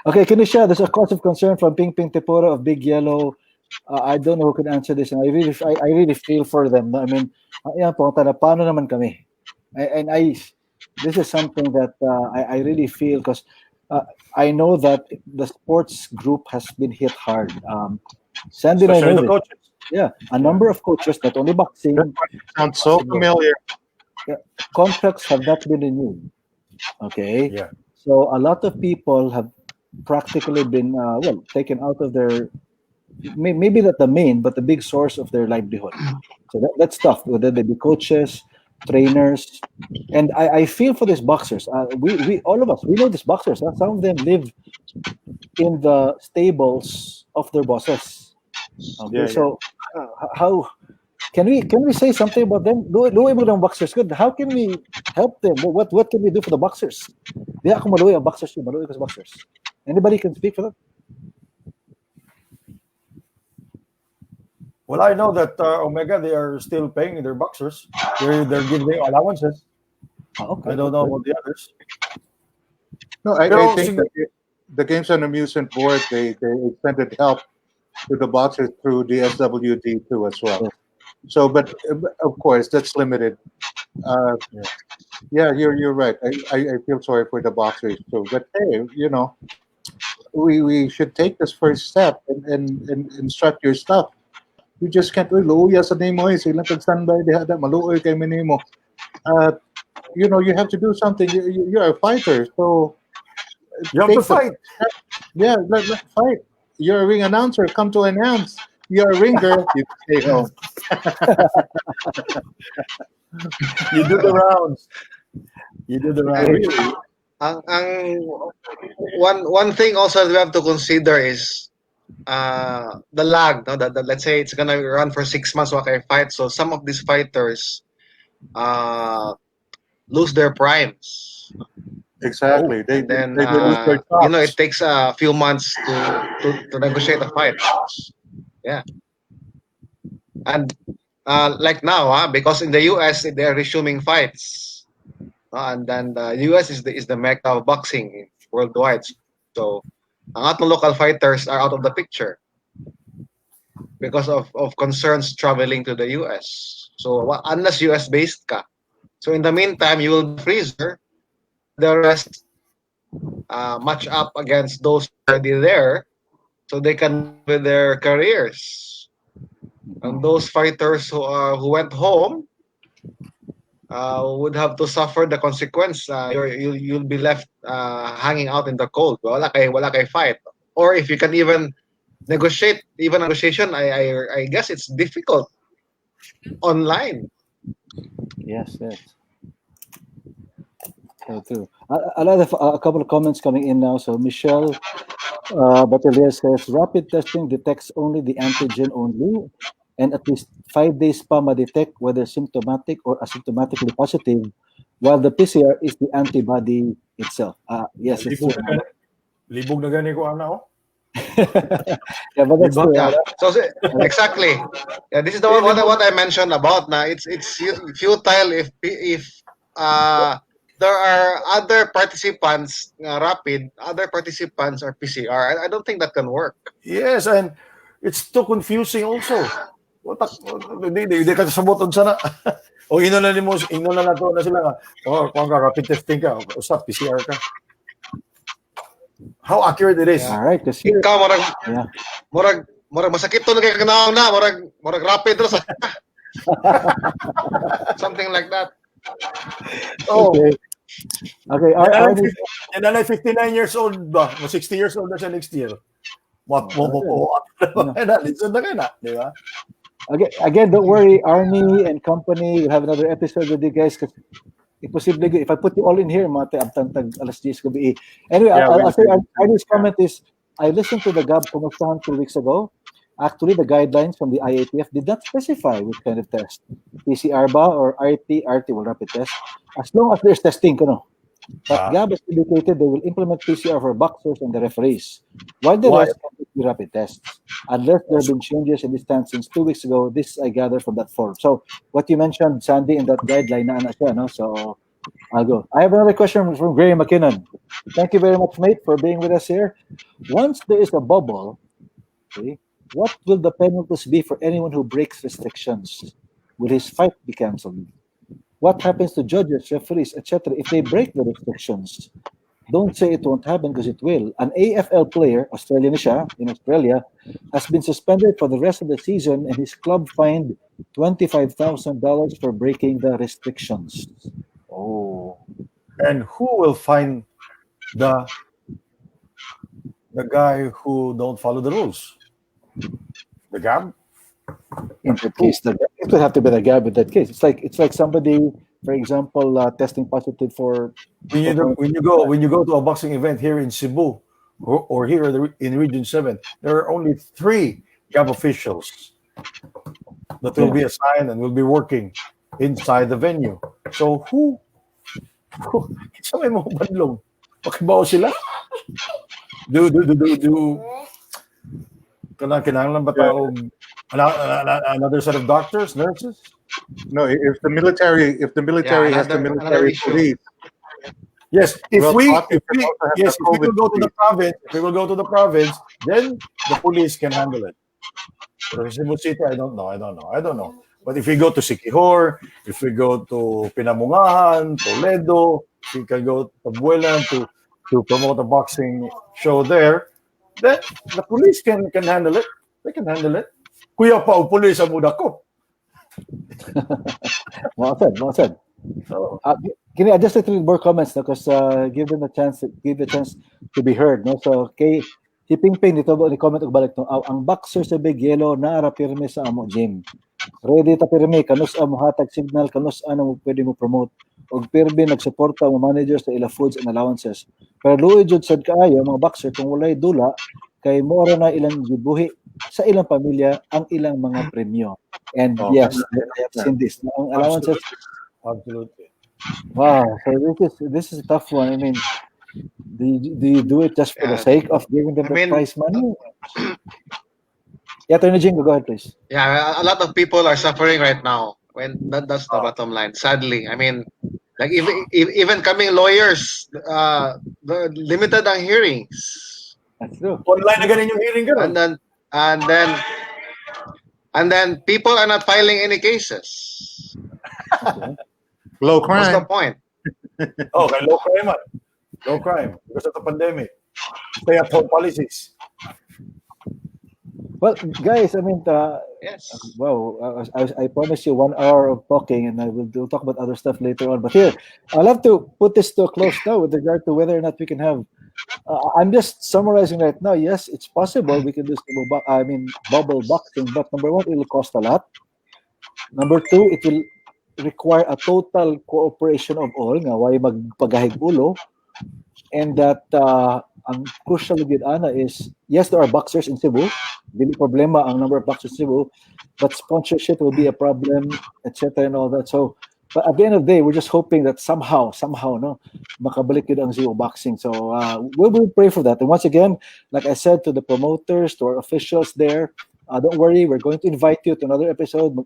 Okay, kini siya, there's a cause of concern from Ping Ping Tepora of Big Yellow. I don't know who can answer this, and I really feel for them. I mean, ayan po, paano naman kami? This is something that I really feel because I know that the sports group has been hit hard. Sandi and I Especially know the this. coaches. Yeah, a number of coaches, not only boxing, Sounds so familiar. contracts have not been renewed. Okay. Yeah. So a lot of people have practically been taken out of their maybe not the main but the big source of their livelihood. So that's tough. Whether they be coaches, trainers, and I feel for these boxers. We all of us we know these boxers. Some of them live in the stables of their bosses. Okay, so how can we say something about them? Luoy mo ng boxers good. How can we help them? What can we do for the boxers? Di ako maluoy ang boxers, maluoy ko sa boxers. Anybody can speak for that? Well, I know that Omega, they are still paying their boxers. They're giving allowances. Okay. I don't know about the others. No, I Pero think that the Games and Amusement Board, they extended help to the boxers through the SWD too as well. So, but of course, that's limited. Yeah, you're right. I feel sorry for the boxers too. But hey, we should take this first step and instruct your stuff. You just can't luya sa name mo sila standby diha da maluoy kay minimo. You have to do something. You're a fighter, so You have to fight. Yeah, let's fight. You're a ring announcer. Come to announce. You're a ringer. You stay home. You do the rounds. One thing also that we have to consider is the lag. No, that let's say it's gonna run for 6 months while I fight. So some of these fighters lose their primes. Exactly. They Then lose their chops. it takes a few months to negotiate a fight. Yeah, and like now, because in the US they're resuming fights, and then the US is the mecca of boxing worldwide. So, ang atong local fighters are out of the picture because of concerns traveling to the US. So unless US based ka, so in the meantime you will be freezer. The rest match up against those already there, so they can with their careers. And those fighters who went home would have to suffer the consequence. You'll be left hanging out in the cold. Wala kay fight. Or if you can even negotiate, even negotiation, I guess it's difficult online. Yes. True. A couple of comments coming in now. So Michelle Batelier says rapid testing detects only the antigen only, and at least 5 days pa ma-detect whether symptomatic or asymptomatically positive, while the PCR is the antibody itself. Yes, it's true. Libog na gani ko ana oh. Yeah, but that's Diba? true. Yeah. So exactly. Yeah, this is the what I mentioned about na it's futile if there are other participants rapid, other participants are PCR. I don't think that can work. Yes, and it's too confusing also. Hindi ka sabot unsa na. O ino na to na sila nga. Oh, kung ka rapid testing ka, usap PCR ka. How accurate it is. Yeah. All right, because here, Ikaw yeah. murag masakit to na kay kanaw na, murag rapid ro sa something like that. Oh, Okay. Okay. and then 59 years old ba? 60 years old na siya next year. What mo po? Listen na kayo na, di ba? Again, don't worry, Arnie and company. We'll have another episode with you guys because if I put you all in here, mate, abtantag alas 10 gabi. Anyway, Yeah, I'll say Arnie's comment is, I listened to the Gab Kumustahan 2 weeks ago. Actually, the guidelines from the IATF did not specify which kind of test. PCR ba or RT will rapid test. As long as there's testing, But Gab has indicated they will implement PCR for boxers and the referees, while the rest can be rapid tests. Unless there have been changes in this stance since 2 weeks ago, this I gather from that forum. So what you mentioned, Sandy, in that guideline, so I'll go. I have another question from Graham McKinnon. Thank you very much, mate, for being with us here. Once there is a bubble, okay, what will the penalties be for anyone who breaks restrictions? Will his fight be cancelled? What happens to judges, referees, etc. if they break the restrictions? Don't say it won't happen because it will. An AFL player, Australian siya, in Australia, has been suspended for the rest of the season and his club fined $25,000 for breaking the restrictions. Oh. And who will find the guy who don't follow the rules? The Gab? In that case, it would have to be the guy with that case. It's like somebody, for example, testing positive for. When you go to a boxing event here in Cebu or here in Region 7, there are only 3 Gab officials that will be assigned and will be working inside the venue. So who sa may mga banlong? Pakibaw sila? Kinahanglan ba tao another set of doctors, nurses? No, if the military has the military police. Yes, if we will go to the province, then the police can handle it. For Cebu City, I don't know. But if we go to Siquijor, if we go to Pinamungahan, Toledo, if we can go to Buelan to promote a boxing show there, then the police can handle it. They can handle it. Kuya pa, police ang muda ko. Well said. So, can I just read more comments because give them a chance to be heard. No? So, kay si Pingping dito ni comment og balik no, ang boxer sa Big Yellow naara pirmi sa amo gym. Ready ta pirmi kanus amo hatag signal kanus ano pwede mo promote og pirmi nagsuporta mo manager sa ila foods and allowances. Pero luoy jud sad kaayo mga boxer kung walay dula kay mora na ilang gibuhi sa ilang pamilya ang ilang mga premyo. And yes, I have seen this. Ang allowances Absolutely. Wow, so this is a tough one. I mean, do you do it just for the sake of giving them the prize money? Yeah, Atty. Jingo, go ahead, please. Yeah, a lot of people are suffering right now. That's the bottom line. Sadly, I mean, like even coming lawyers, limited ang hearings. That's true. Online na ganin yung hearing ka. And then people are not filing any cases. Okay. Low What's the crime. point? Okay, low crime man. Low crime because of the pandemic. Stay-at-home policies. Well, guys, I mean, Yes. wow, I promised you 1 hour of talking, and we'll talk about other stuff later on. But here, I'll have to put this to a close now with regard to whether or not we can have. I'm just summarizing right now. Yes, it's possible we can do bubble boxing, but number one, it will cost a lot. Number two, it will require a total cooperation of all nga way magpagahig ulo, and that ang crucial gid ana is yes, there are boxers in Cebu, dili problema ang number of boxers in Cebu, but sponsorship will be a problem, etc. and all that. So But at the end of the day, we're just hoping that somehow, no, makabalik yun ang Zero Boxing. So we will pray for that. And once again, like I said to the promoters, to our officials there, don't worry, we're going to invite you to another episode.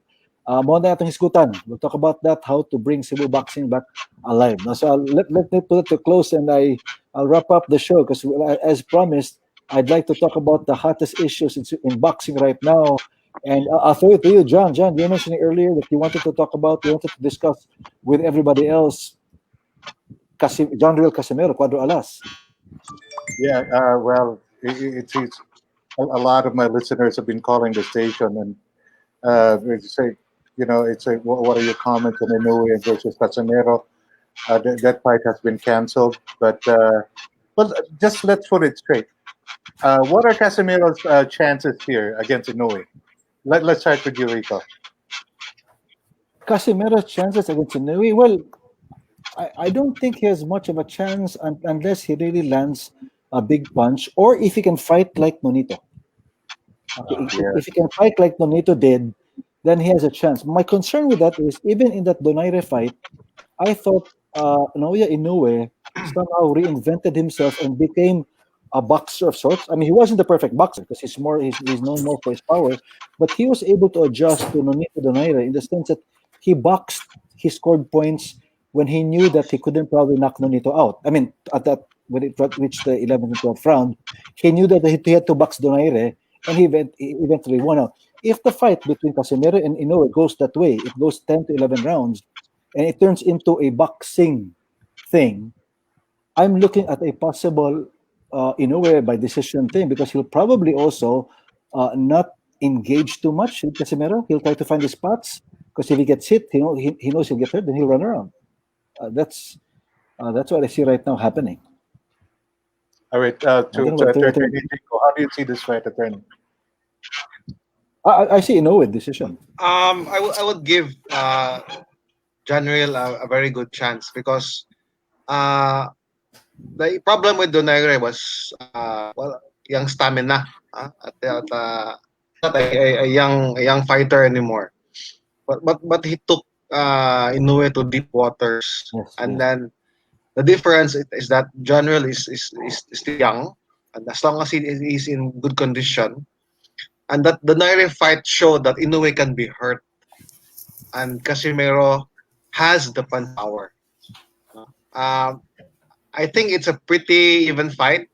Mo na itong hisgutan. We'll talk about that, how to bring Cebu boxing back alive. Now, so let me put it to close, and I'll wrap up the show because, as promised, I'd like to talk about the hottest issues in boxing right now. And I'll throw it to you, John. John, you were mentioning earlier that you wanted to discuss with everybody else John Real Casimero, Cuadro Alas. Yeah, well, it's a lot of my listeners have been calling the station and they say, it's a what are your comments on Inoue versus Casimero? That fight has been canceled, but just let's put it straight. What are Casimiro's chances here against Inoue? Let's start with you, Rico. Casimero's chances against Inoue? Well, I don't think he has much of a chance unless he really lands a big punch, or if he can fight like Nonito. If he can fight like Nonito did, then he has a chance. My concern with that is, even in that Donaire fight, I thought Naoya Inoue somehow reinvented himself and became a boxer of sorts. I mean, he wasn't the perfect boxer because he's known more for his power, but he was able to adjust to Nonito Donaire in the sense that he boxed, he scored points when he knew that he couldn't probably knock Nonito out. I mean, at that when it reached the 11th and 12th round, he knew that he had to box Donaire, and he eventually won out. If the fight between Casimero and Inoue goes that way, it goes 10 to 11 rounds, and it turns into a boxing thing, I'm looking at a possible Inoue by decision thing, because he'll probably also not engage too much with Casimero. He'll try to find the spots, because if he gets hit, he knows he'll get hurt, then he'll run around. That's what I see right now happening. All right, to Attorney Jingo, how do you see this fight, Attorney? I see Inoue decision. I would give John Real a very good chance, because the problem with Donaire was young stamina. Not a young fighter anymore. But he took Inoue to deep waters, and then the difference is that John Real is still young, and as long as he is in good condition, and that the Donaire fight showed that Inoue can be hurt, and Casimero has the punch power. I think it's a pretty even fight,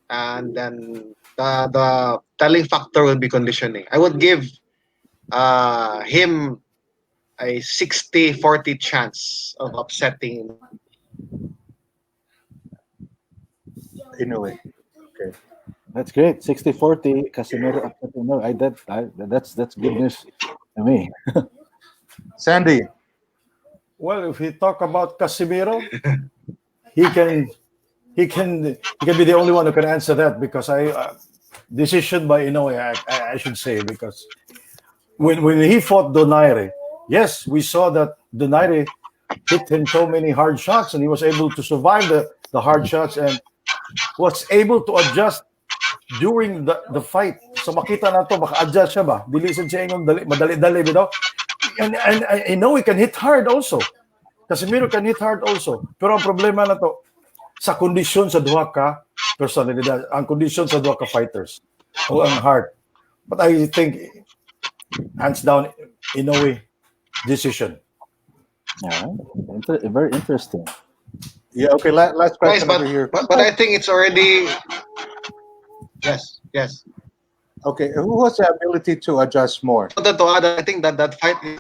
and then the telling factor will be conditioning. I would give him a 60-40 chance of upsetting Inoue. Okay. That's great. 60-40, Casimero upsetting Inoue. That's good news to me. Sandi. Well, if we talk about Casimero, he can be the only one who can answer that, because decision by Inoue, I should say, because when he fought Donaire, yes, we saw that Donaire hit him so many hard shots, and he was able to survive the hard shots and was able to adjust during the fight. So makita na to, maka-adjust siya ba? Bilisan siya yung madali-dali bitaw. And Inoue can hit hard also. Casimero can hit hard also. Pero ang problema na to, sa kondisyon sa duha ka personalidad, ang kondisyon sa duha ka fighters, o ang hard. But I think, hands down, Inoue decision. Yeah, very interesting. Yeah, okay, last question over here. But I think it's already... Yes. Okay, who has the ability to adjust more? I think that fight is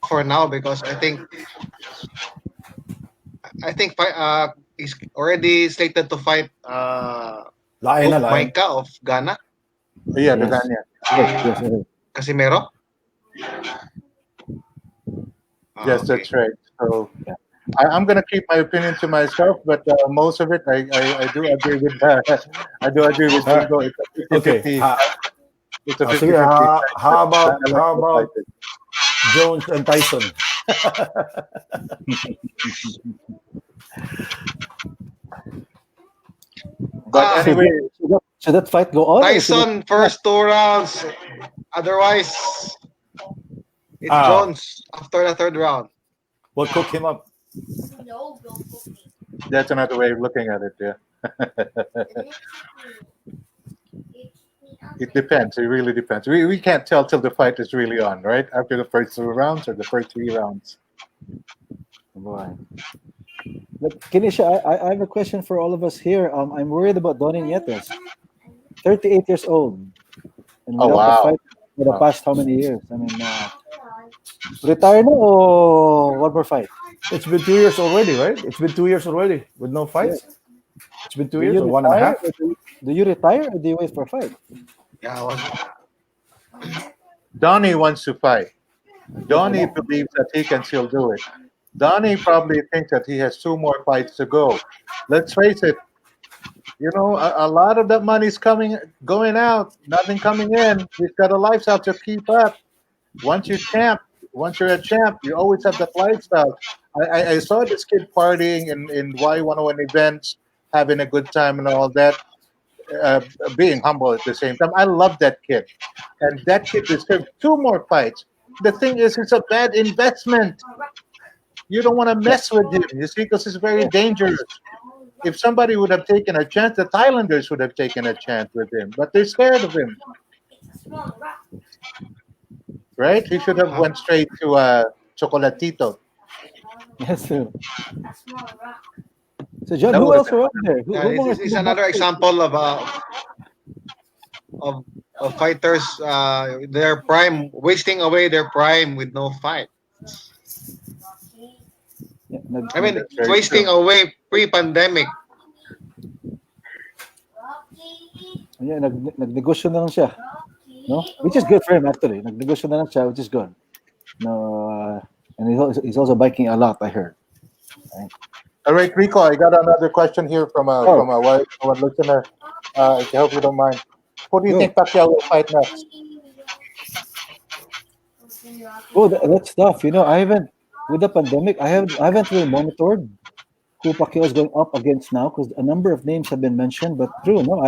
for now, because I think he's already slated to fight Micah of Ghana. Yeah, the Ghana. Yes. Casimero. Yes, Okay. that's right. So I'm gonna keep my opinion to myself, but most of it I do agree with I do agree with Jingo. It's a 50-50. Okay. It's a 50-50. Sige, how about Jones and Tyson? But anyway, Should that fight go on? Tyson first 2 rounds. Otherwise, it's Jones after the 3rd round. We'll cook him up. That's another way of looking at it. Yeah. It depends. It really depends. We can't tell till the fight is really on, right? After the first 2 rounds or the first 3 rounds. Boy. But Kinisha, I have a question for all of us here. I'm worried about Donnie Nietes, 38 years old, and Oh, without wow. the fight for the past how many years? I mean, retire na or one more fight? It's been 2 years already, right? It's been 2 years already with no fights. It's been 2 Do years you or one and a retire? half. Or do you retire or do you wait for a fight? Yeah, Donnie wants to fight. Donnie believes that he can still do it. Donnie probably thinks that he has 2 more fights to go. Let's face it. You know, a lot of that money's going out, nothing coming in. He's got a lifestyle to keep up. Once you're a champ, you always have that lifestyle. I saw this kid partying in Y101 events, having a good time and all that, uh, being humble at the same time. I love that kid. And that kid deserves 2 more fights. The thing is, it's a bad investment. You don't want to mess with him, you see, because it's very dangerous. If somebody would have taken a chance, the Thailanders would have taken a chance with him, but they're scared of him, right? He should have went straight to Chocolatito. Yes, sir. So, John, That who would have else are out there? yeah, Who more it's another example of fighters their prime, wasting away their prime with no fight. Yeah, I mean, That's very wasting true. away pre-pandemic. nagnegosyo na lang siya. No? Which is good for him, actually. Nagnegosyo na lang siya, which is good. No, and he's also biking a lot, I heard. All right, Rico, I got another question here from a listener. I hope you don't mind. Who do you Go. think Pacquiao will fight next? Oh, that's tough. You know, I haven't with the pandemic. I haven't really monitored who Pacquiao is going up against now because a number of names have been mentioned. But true, no,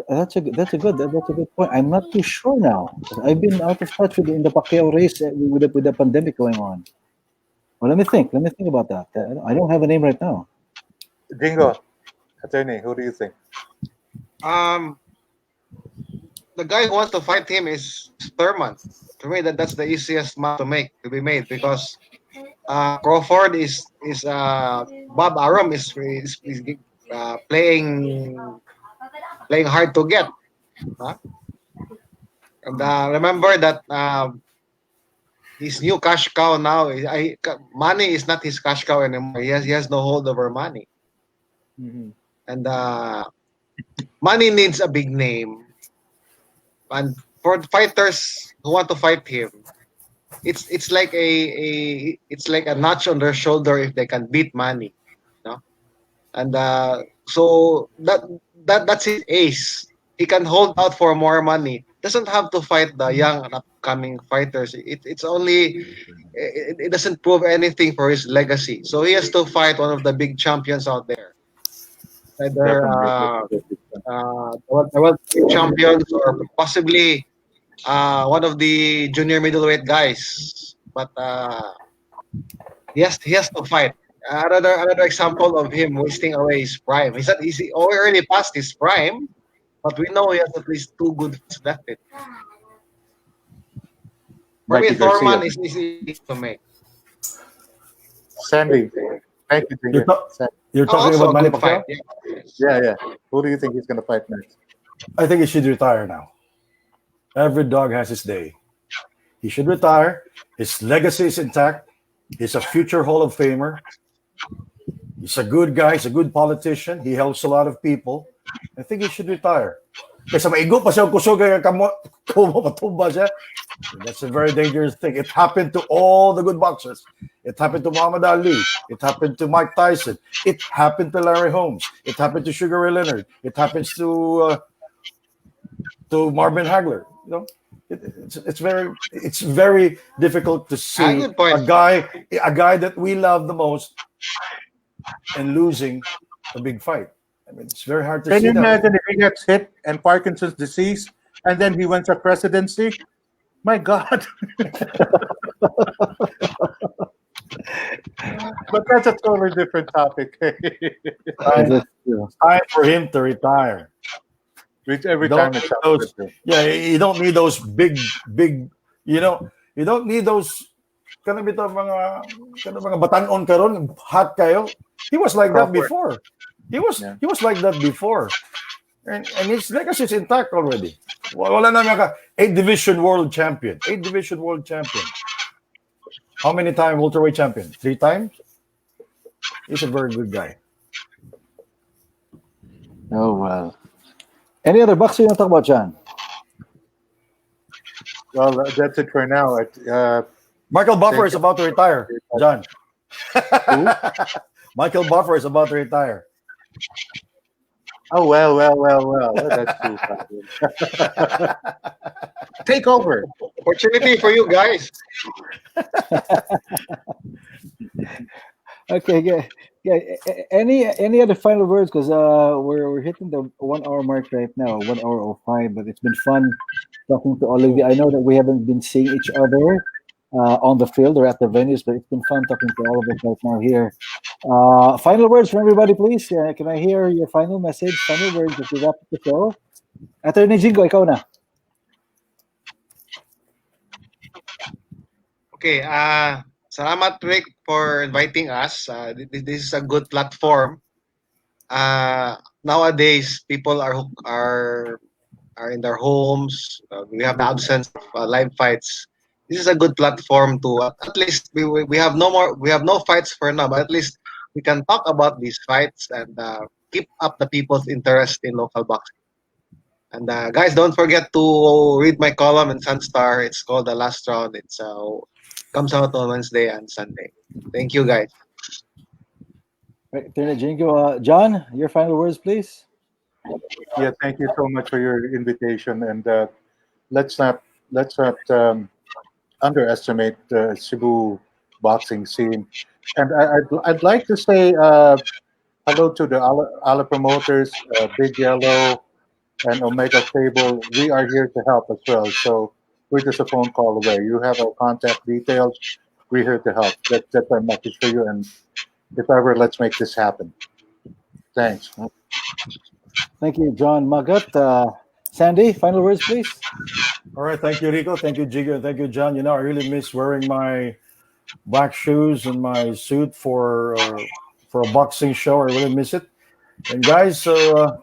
that's a good point. I'm not too sure now. I've been out of touch with in the Pacquiao race with the pandemic going on. Well, let me think. Let me think about that. I don't have a name right now. Jingo, attorney, who do you think? The guy who wants to fight him is Thurman. To me, that's the easiest match to be made because Crawford is Bob Arum is playing hard to get. Huh? And remember that his new cash cow now. Money is not his cash cow anymore. He has no hold over money, and money needs a big name. And for fighters who want to fight him, it's like a notch on their shoulder if they can beat Manny, no? And so that's his ace. He can hold out for more money. Doesn't have to fight the young and upcoming fighters. It's only it doesn't prove anything for his legacy. So he has to fight one of the big champions out there, either Definitely. the world champions or possibly one of the junior middleweight guys. But he has to fight. Another example of him wasting away his prime. He's already past his prime, but we know he has at least 2 good fights left. For me, Mikey Thorman Garcia. is easy to make. Sandy. Thank you, You're, Jingo. ta- you're talking Also about a Manny good Pacquiao? fight. Yeah. Who do you think he's going to fight next? I think he should retire now. Every dog has his day. He should retire. His legacy is intact. He's a future Hall of Famer. He's a good guy. He's a good politician. He helps a lot of people. I think he should retire. Kasi maigo pa siya kusog kaya kumo patumba siya. That's a very dangerous thing. It happened to all the good boxers. It happened to Muhammad Ali. It happened to Mike Tyson. It happened to Larry Holmes. It happened to Sugar Ray Leonard. It happens to Marvin Hagler. You know, it's very difficult to see Good point. a guy that we love the most and losing a big fight. I mean, it's very hard to Can see you that. imagine if he gets hit and Parkinson's disease and then he wins a presidency? My God. But that's a totally different topic. Is it true? Time for him to retire. Which every Don't time it need sounds those. different. Yeah, you don't need those big. You don't need those. Kana bitaw mga batanon karon hot kayo. He was like that Crawford. before. Yeah. He was like that before. And his legacy is intact already. Wala na mga 8 division world champion. 8 division world champion. How many time welterweight champion? 3 times? He's a very good guy. Oh, well. Any other boxer you want to talk about, John? Well, that's it for now. Michael Buffer Thank is you. about to retire, John. Michael Buffer is about to retire. Oh, well. That's too bad. Take over. Opportunity for you guys. Okay, yeah. Any other final words? Because we're hitting the 1 hour mark right now, 1 hour 05. But it's been fun talking to all of you. I know that we haven't been seeing each other on the field or at the venues, but it's been fun talking to all of us right now here. Final words from everybody, please. Can I hear your final message? Final words as we wrap up the show. Atty. Jingo, ikaw na. Okay, salamat Rick for inviting us. This is a good platform. Nowadays, people are in their homes. We have the absence of live fights. This is a good platform to at least we have no fights for now, but at least we can talk about these fights and keep up the people's interest in local boxing. And guys, don't forget to read my column in Sunstar. It's called The Last Round. It's comes out on Wednesday and Sunday. Thank you, guys. Right, Atty. Jingo. John, your final words, please. Yeah, thank you so much for your invitation, and let's not underestimate the Cebu boxing scene. And I'd like to say hello to the Ala promoters, Big Yellow, and Omega Table. We are here to help as well. So we're just a phone call away. You have our contact details. We're here to help. That's our message for you. And if ever, let's make this happen. Thanks. Thank you, John. Magat. Sandi, final words, please. All right, thank you, Rico. Thank you, Jigo. And thank you, John. You know, I really miss wearing my black shoes and my suit for a boxing show. I really miss it. And guys, so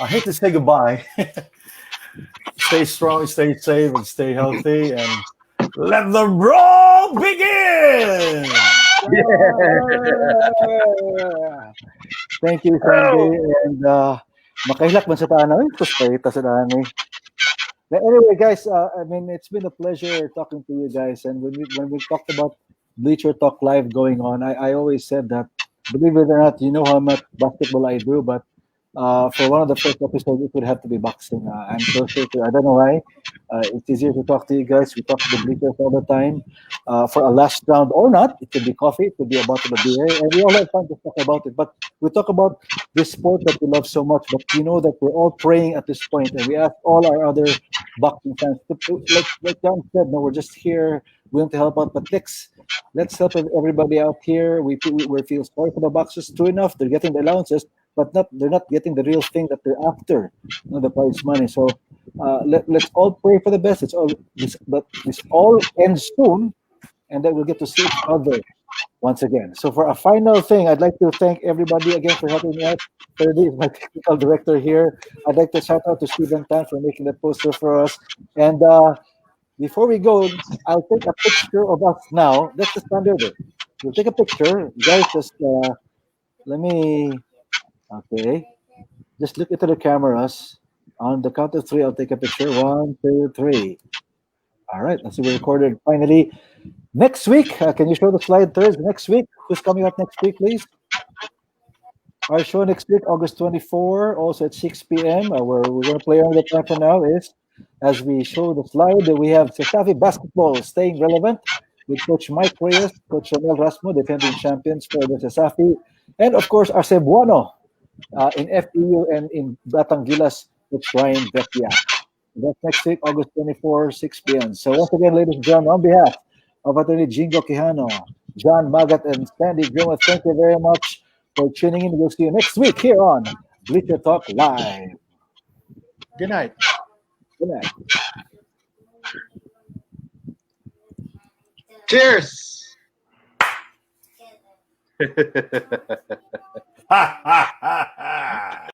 I hate to say goodbye. Stay strong, stay safe, and stay healthy. And let the brawl begin. Thank you, Sandy. And makahilak man sa tanong. Puspay sa dami. Anyway, guys, I mean, it's been a pleasure talking to you guys. And when we talked about Bleacher Talk Live going on, I always said that, believe it or not, you know how much basketball I do, but for one of the first episodes, it would have to be boxing. I'm so sure. I don't know why. It's easier to talk to you guys. We talk to the Bleachers all the time. For a last round or not, it could be coffee, it could be a bottle of beer, and we all have fun to talk about it. But we talk about this sport that we love so much, but we know that we're all praying at this point, and we ask all our other boxing fans, like John said, no, we're just here willing to help out, but let's help everybody out here. We feel sorry for the boxers. True enough, they're getting the allowances, but they're not getting the real thing that they're after, the prize money. So let's all pray for the best. This all ends soon, and then we'll get to see each other once again. So for a final thing, I'd like to thank everybody again for helping me out. Ferdy is my technical director here. I'd like to shout out to Stephen Tan for making that poster for us. And before we go, I'll take a picture of us now. That's the standard. We'll take a picture. Guys, just let me... Okay. Just look into the cameras. On the count of 3, I'll take a picture. 1, 2, 3. All right. Let's see. We recorded finally. Next week, can you show the slide Thursday? Next week, who's coming up next week, please? Our show next week, August 24, also at 6 p.m. We're going to play on the time for now is, as we show the slide, we have Sesafi basketball staying relevant with Coach Mike Reyes, Coach Romel Rasmo, defending champions for the Sesafi, and of course, our Cebuano in FEU and in Batangilas, Coach Ryan Vecchia. That's next week, August 24, 6 p.m. So once again, ladies and gentlemen, on behalf of Atty. Jingo Quijano, John Magat, and Sandi, Grumo. Thank you very much for tuning in. We'll see you next week here on Bleacher Talk Live. Good night. Good night. Cheers! Ha ha ha!